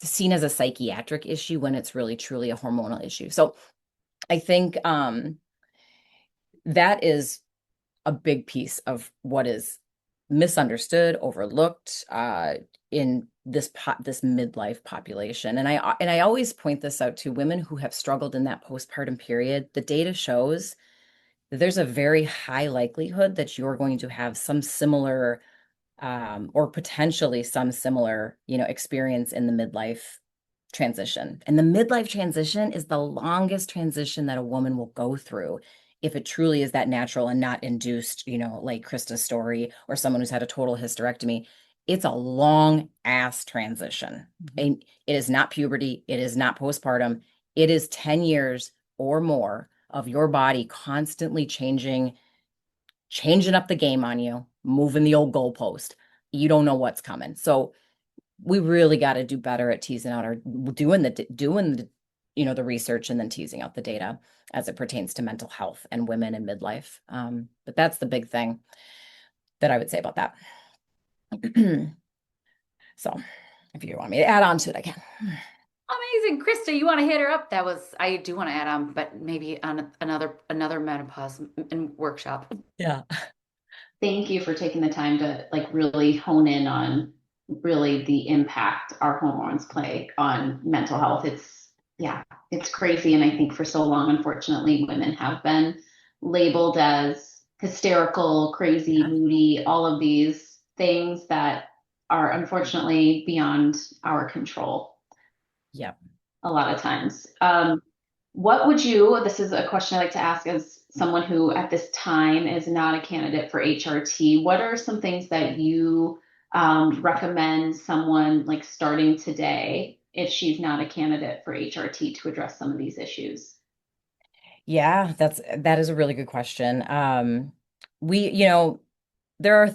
[SPEAKER 5] seen as a psychiatric issue when it's really truly a hormonal issue. So I think that is a big piece of what is misunderstood, overlooked in this midlife population. And I always point this out to women who have struggled in that postpartum period. The data shows that there's a very high likelihood that you're going to have some similar or potentially some similar, experience in the midlife transition. And the midlife transition is the longest transition that a woman will go through if it truly is that natural and not induced, like Krista's story or someone who's had a total hysterectomy. It's a long ass transition. And it is not puberty. It is not postpartum. It is 10 years or more of your body constantly changing up the game on you, moving the old goalpost. You don't know what's coming. So we really got to do better at teasing out or doing the the research and then teasing out the data as it pertains to mental health and women in midlife. But that's the big thing that I would say about that. So if you want me to add on to it, I can.
[SPEAKER 2] Amazing. Krista, you want to hit her up? I do want to add on, but maybe on another menopause workshop.
[SPEAKER 5] Yeah.
[SPEAKER 4] Thank you for taking the time to really hone in on really the impact our hormones play on mental health. It's crazy. And I think for so long, unfortunately, women have been labeled as hysterical, crazy, moody, all of these things that are unfortunately beyond our control.
[SPEAKER 5] Yep.
[SPEAKER 4] A lot of times. This is a question I like to ask as someone who at this time is not a candidate for HRT. What are some things that you recommend someone starting today if she's not a candidate for HRT to address some of these issues?
[SPEAKER 5] Yeah, that is a really good question. There are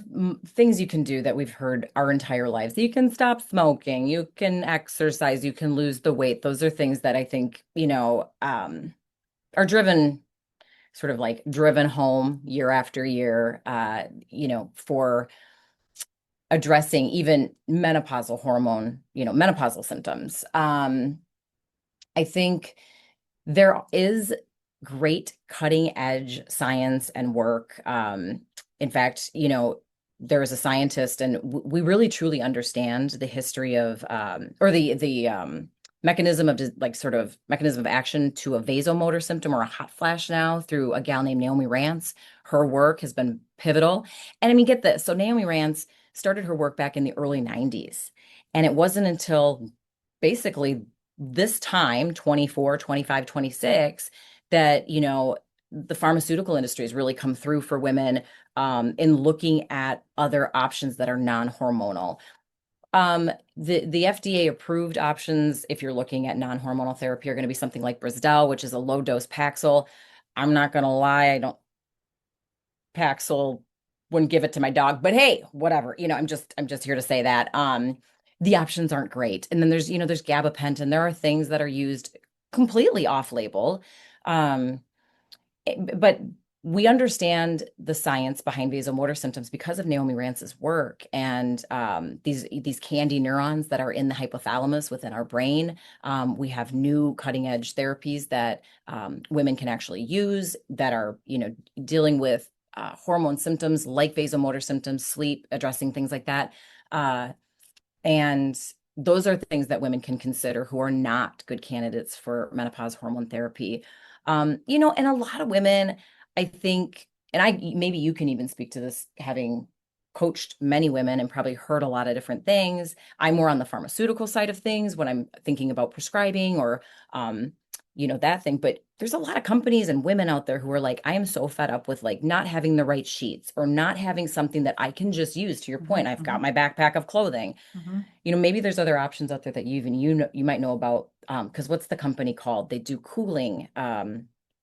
[SPEAKER 5] things you can do that we've heard our entire lives. You can stop smoking, you can exercise, you can lose the weight. Those are things that I think, are driven home year after year, for addressing even menopausal hormone, menopausal symptoms. I think there is great cutting edge science and work. In fact, there was a scientist, and we really truly understand the history of or the mechanism of like sort of mechanism of action to a vasomotor symptom or a hot flash now through a gal named Naomi Rance. Her work has been pivotal. And I mean, get this. So Naomi Rance started her work back in the early 90s. And it wasn't until basically this time, 24, 25, 26, that, you know, the pharmaceutical industry has really come through for women in looking at other options that are non-hormonal. The FDA approved options, if you're looking at non-hormonal therapy, are going to be something like Brisdel, which is a low dose Paxil. I'm not going to lie, I don't Paxil wouldn't give it to my dog, but hey, whatever. You know, I'm just here to say that. The options aren't great. And then there's, you know, there's gabapentin. There are things that are used completely off label. Um, but we understand the science behind vasomotor symptoms because of Naomi Rance's work and these candy neurons that are in the hypothalamus within our brain. We have new cutting edge therapies that women can actually use that are, you know, dealing with hormone symptoms like vasomotor symptoms, sleep, addressing things like that. And those are things that women can consider who are not good candidates for menopause hormone therapy. You know, and a lot of women, I think, and maybe you can even speak to this, having coached many women and probably heard a lot of different things. I'm more on the pharmaceutical side of things when I'm thinking about prescribing or, you know, that thing. But there's a lot of companies and women out there who are like, I am so fed up with like not having the right sheets or not having something that I can just use. To your point, I've got my backpack of clothing. You know, maybe there's other options out there that you might know about. Because what's the company called? They do cooling.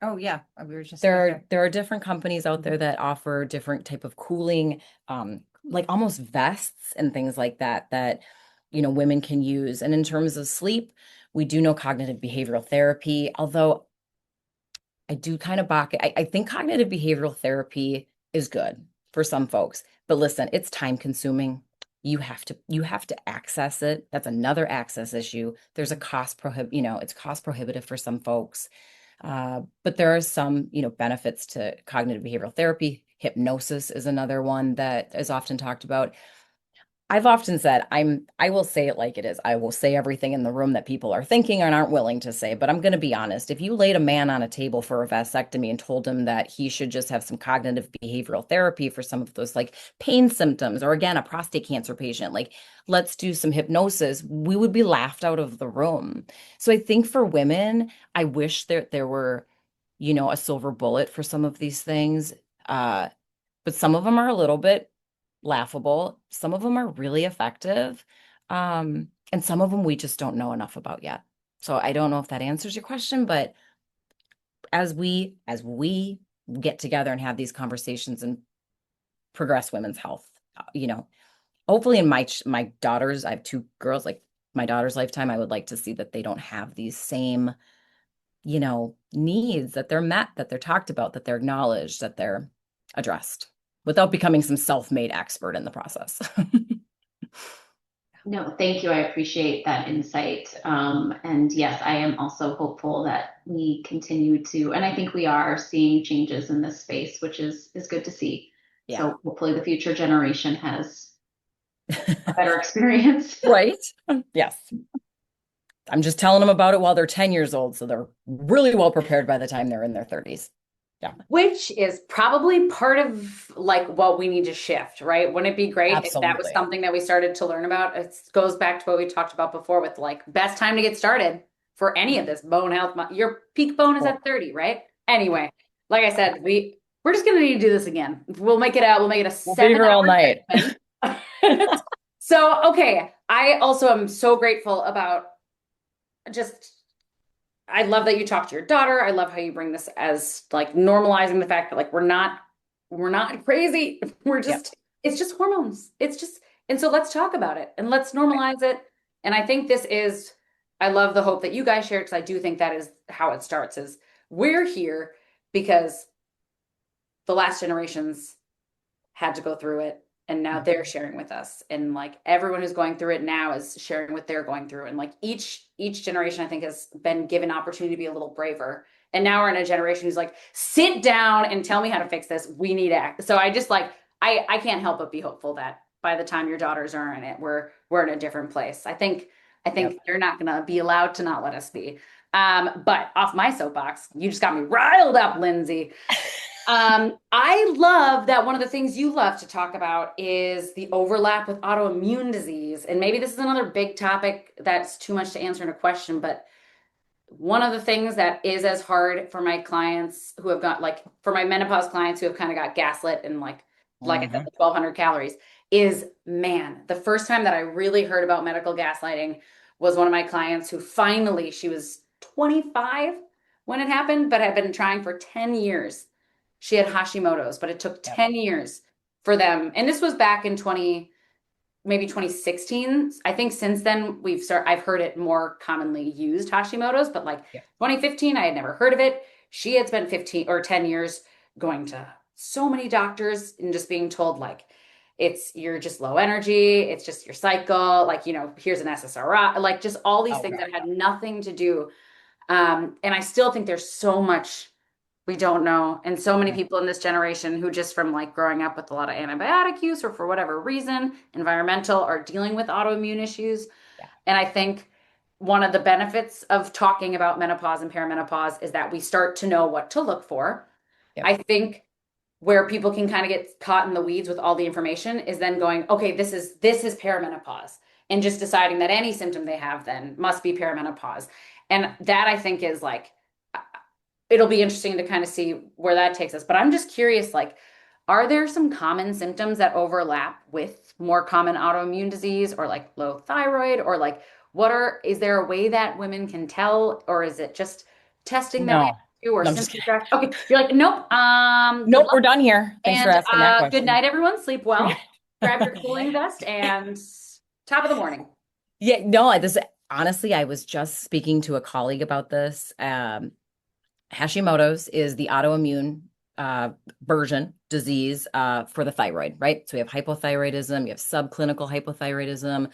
[SPEAKER 3] Oh yeah, we were just
[SPEAKER 5] There are different companies out there that offer different type of cooling, like almost vests and things like that, that, you know, women can use. And in terms of sleep, we do know cognitive behavioral therapy, although I do kind of balk. I think cognitive behavioral therapy is good for some folks, but listen, it's time consuming. You have to access it. That's another access issue. There's a you know, it's cost prohibitive for some folks. But there are some, you know, benefits to cognitive behavioral therapy. Hypnosis is another one that is often talked about. I've often said I will say it like it is. I will say everything in the room that people are thinking and aren't willing to say, but I'm going to be honest. If you laid a man on a table for a vasectomy and told him that he should just have some cognitive behavioral therapy for some of those like pain symptoms, or again, a prostate cancer patient, like let's do some hypnosis, we would be laughed out of the room. So I think for women, I wish there were, you know, a silver bullet for some of these things. But some of them are a little bit laughable. Some of them are really effective. And some of them we just don't know enough about yet. So I don't know if that answers your question, but as we get together and have these conversations and progress women's health, you know, hopefully in my daughters, I have two girls, like my daughter's lifetime, I would like to see that they don't have these same, you know, needs, that they're met, that they're talked about, that they're acknowledged, that they're addressed without becoming some self-made expert in the process.
[SPEAKER 4] No, thank you. I appreciate that insight. And yes, I am also hopeful that we continue to, and I think we are seeing changes in this space, which is good to see.
[SPEAKER 5] Yeah.
[SPEAKER 4] So hopefully the future generation has a better experience.
[SPEAKER 5] Right? Yes. I'm just telling them about it while they're 10 years old, so they're really well prepared by the time they're in their 30s. Yeah.
[SPEAKER 2] Which is probably part of like what we need to shift, right? Wouldn't it be great if that was
[SPEAKER 5] Absolutely.
[SPEAKER 2] something that we started to learn about? It goes back to what we talked about before with like best time to get started for any of this bone health. Your peak bone is at 30, right? Anyway, like I said, we're just gonna need to do this again. We'll make it out. We'll make it a
[SPEAKER 5] We'll be here all
[SPEAKER 2] 7-hour
[SPEAKER 5] night.
[SPEAKER 2] segment. So, okay. I also am so grateful about just I love that you talk to your daughter. I love how you bring this as like normalizing the fact that like we're not crazy. We're just it's just hormones. It's just and so let's talk about it and let's normalize it. And I think this is I love the hope that you guys shared because I do think that is how it starts is we're here because the last generations had to go through it and now they're sharing with us and like everyone who's going through it now is sharing what they're going through and like each generation I think has been given opportunity to be a little braver and now we're in a generation who's like sit down and tell me how to fix this, we need to act. So I just like I can't help but be hopeful that by the time your daughters are in it, we're in a different place. I
[SPEAKER 5] Yep.
[SPEAKER 2] think they're not gonna be allowed to not let us be. But off my soapbox, you just got me riled up, Lindsay. I love that one of the things you love to talk about is the overlap with autoimmune disease. And maybe this is another big topic that's too much to answer in a question, but one of the things that is as hard for my clients who have got like for my menopause clients who have kind of got gaslit and like I said,
[SPEAKER 5] Mhm.
[SPEAKER 2] the 1200 calories is, man, the first time that I really heard about medical gaslighting was one of my clients who finally, she was 25 when it happened, but had been trying for 10 years. She had Hashimoto's, but it took
[SPEAKER 5] Yep.
[SPEAKER 2] 10 years for them. And this was back in 20, maybe 2016. I think since then I've heard it more commonly used, Hashimoto's, but like
[SPEAKER 5] Yep.
[SPEAKER 2] 2015, I had never heard of it. She had spent 15 or 10 years going to so many doctors and just being told like you're just low energy, it's just your cycle, like here's an SSRI, like just all these
[SPEAKER 5] Oh
[SPEAKER 2] things
[SPEAKER 5] God.
[SPEAKER 2] that had nothing to do. And I still think there's so much we don't know. And so many
[SPEAKER 5] Yeah.
[SPEAKER 2] people in this generation who just from like growing up with a lot of antibiotic use or for whatever reason, environmental, are dealing with autoimmune issues.
[SPEAKER 5] Yeah.
[SPEAKER 2] And I think one of the benefits of talking about menopause and perimenopause is that we start to know what to look for.
[SPEAKER 5] Yep.
[SPEAKER 2] I think where people can kind of get caught in the weeds with all the information is then going, okay, this is perimenopause, and just deciding that any symptom they have then must be perimenopause. And that I think is like it'll be interesting to kind of see where that takes us. But I'm just curious, like, are there some common symptoms that overlap with more common autoimmune disease or like low thyroid or like is there a way that women can tell, or is it just testing that we
[SPEAKER 5] No.
[SPEAKER 2] have to do or
[SPEAKER 5] No, I'm just
[SPEAKER 2] symptom
[SPEAKER 5] kidding.
[SPEAKER 2] track? Okay, you're like, nope. Good
[SPEAKER 5] Nope,
[SPEAKER 2] luck
[SPEAKER 5] we're done here. Thanks for
[SPEAKER 2] and
[SPEAKER 5] asking that
[SPEAKER 2] good
[SPEAKER 5] question.
[SPEAKER 2] night, everyone. Sleep well. Grab your cooling vest and top of the morning.
[SPEAKER 5] Yeah, no, this honestly, I was just speaking to a colleague about this. Hashimoto's is the autoimmune uh, version disease for the thyroid, right? So we have hypothyroidism, you have subclinical hypothyroidism,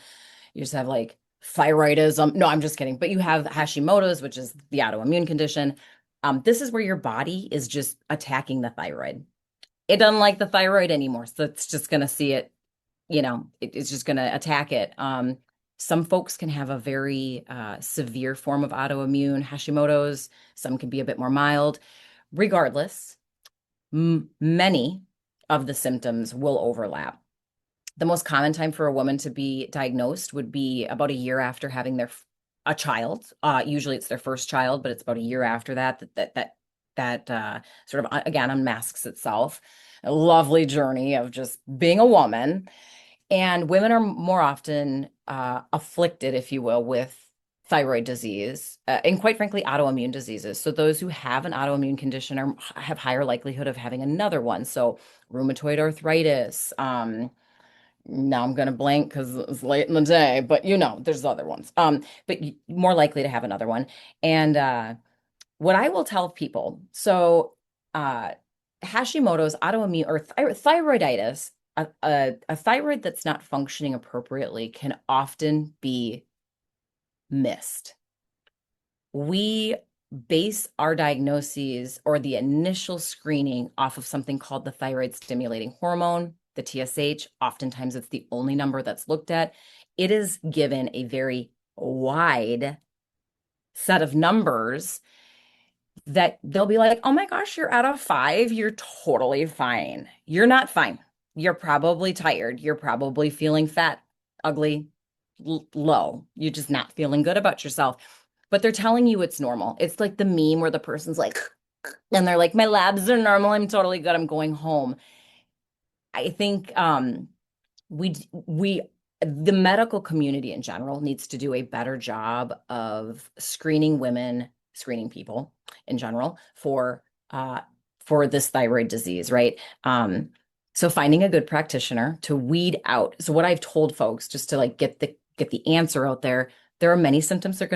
[SPEAKER 5] you just have like thyroidism. No, I'm just kidding. But you have Hashimoto's, which is the autoimmune condition. This is where your body is just attacking the thyroid. It doesn't like the thyroid anymore, so it's just going to see it, it's just going to attack it. Some folks can have a very severe form of autoimmune Hashimoto's. Some can be a bit more mild. Regardless, many of the symptoms will overlap. The most common time for a woman to be diagnosed would be about a year after having a child. Usually it's their first child, but it's about a year after that sort of again unmasks itself. A lovely journey of just being a woman. And women are more often afflicted, if you will, with thyroid disease and quite frankly, autoimmune diseases. So those who have an autoimmune condition have higher likelihood of having another one. So rheumatoid arthritis. Now I'm going to blank because it's late in the day, but there's other ones. But more likely to have another one. And what I will tell people, so uh, Hashimoto's autoimmune or thyroiditis, a thyroid that's not functioning appropriately can often be missed. We base our diagnoses or the initial screening off of something called the thyroid stimulating hormone, the TSH. Oftentimes, it's the only number that's looked at. It is given a very wide set of numbers that they'll be like, oh my gosh, you're out of 5. You're totally fine. You're not fine. You're probably tired. You're probably feeling fat, ugly, low. You're just not feeling good about yourself. But they're telling you it's normal. It's like the meme where the person's like, and they're like, my labs are normal. I'm totally good. I'm going home. I think we the medical community in general needs to do a better job of screening women, screening people in general for this thyroid disease, right? So finding a good practitioner to weed out. So what I've told folks, just to like get the answer out there are many symptoms that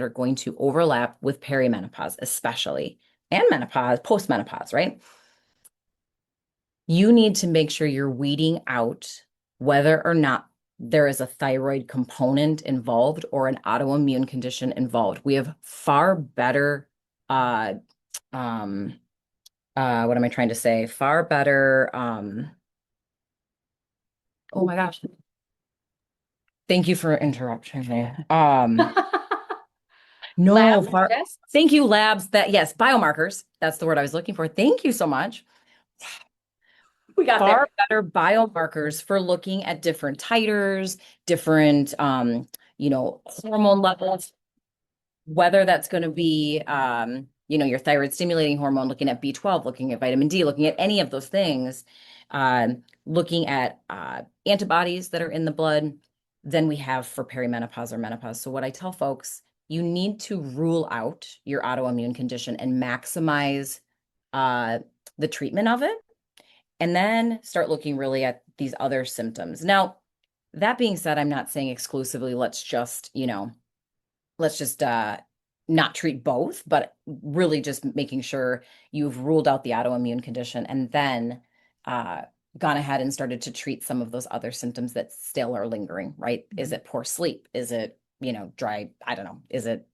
[SPEAKER 5] are going to overlap with perimenopause, especially, and menopause, postmenopause, right? You need to make sure you're weeding out whether or not there is a thyroid component involved or an autoimmune condition involved. We have far better what am I trying to say? Far better. Oh my gosh. Thank you for interrupting me. No,
[SPEAKER 2] Lab
[SPEAKER 5] far,
[SPEAKER 2] tests.
[SPEAKER 5] thank you, labs. That yes, biomarkers. That's the word I was looking for. Thank you so much.
[SPEAKER 2] We got there.
[SPEAKER 5] Far better biomarkers for looking at different titers, different hormone levels, whether that's going to be your thyroid stimulating hormone, looking at B12, looking at vitamin D, looking at any of those things, looking at antibodies that are in the blood, than we have for perimenopause or menopause. So what I tell folks, you need to rule out your autoimmune condition and maximize the treatment of it, and then start looking really at these other symptoms. Now, that being said, I'm not saying exclusively let's just not treat both, but really just making sure you've ruled out the autoimmune condition and then gone ahead and started to treat some of those other symptoms that still are lingering, right? Is it poor sleep? Is it, dry? I don't know. Is it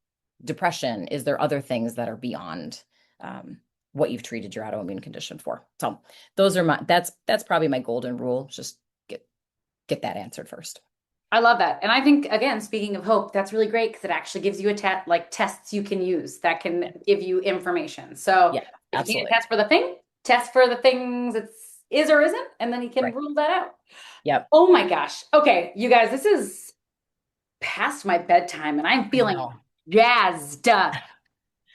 [SPEAKER 5] depression? Is there other things that are beyond what you've treated your autoimmune condition for? So those are that's probably my golden rule. Just get that answered first.
[SPEAKER 2] I love that. And I think, again, speaking of hope, that's really great because it actually gives you a test, like tests you can use that can give you information. So
[SPEAKER 5] Yeah,
[SPEAKER 2] if you
[SPEAKER 5] absolutely.
[SPEAKER 2] can't test for the thing, test for the things it's is or isn't, and then you can
[SPEAKER 5] Right.
[SPEAKER 2] rule that out.
[SPEAKER 5] Yep.
[SPEAKER 2] Oh my gosh. Okay, you guys, this is past my bedtime and I'm feeling
[SPEAKER 5] No.
[SPEAKER 2] jazzed.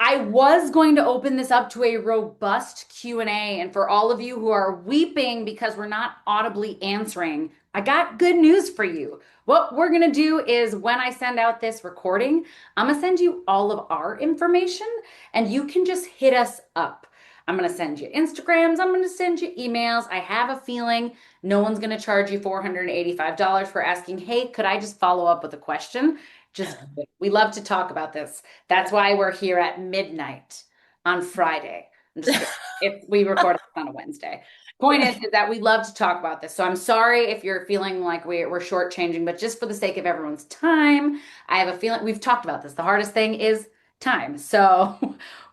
[SPEAKER 2] I was going to open this up to a robust Q&A, and for all of you who are weeping because we're not audibly answering, I got good news for you. What we're going to do is when I send out this recording, I'm going to send you all of our information and you can just hit us up. I'm going to send you Instagrams. I'm going to send you emails. I have a feeling no one's going to charge you $485 for asking, hey, could I just follow up with a question? Just, we love to talk about this. That's why we're here at midnight on Friday. I'm just kidding. If we record on a Wednesday. Point is that we love to talk about this. So I'm sorry if you're feeling like we're shortchanging, but just for the sake of everyone's time, I have a feeling we've talked about this. The hardest thing is time. So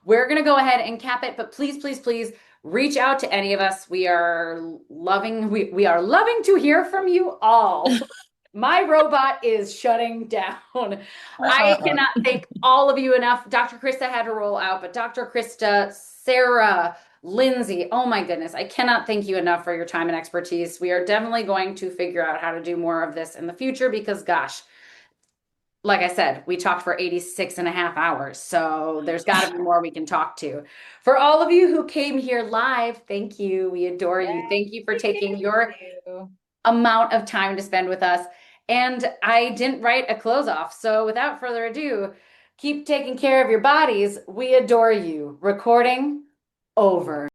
[SPEAKER 2] we're going to go ahead and cap it, but please, please, please reach out to any of us. We are loving to hear from you all. My robot is shutting down. I cannot thank all of you enough. Dr. Krista had to roll out, but Dr. Krista, Sarah, Lindsay, oh my goodness, I cannot thank you enough for your time and expertise. We are definitely going to figure out how to do more of this in the future because, gosh, like I said, we talked for 86 and a half hours. So there's got to be more we can talk to. For all of you who came here live, thank you. We adore you. Thank you for taking your amount of time to spend with us. And I didn't write a close off. So without further ado, keep taking care of your bodies. We adore you. Recording over.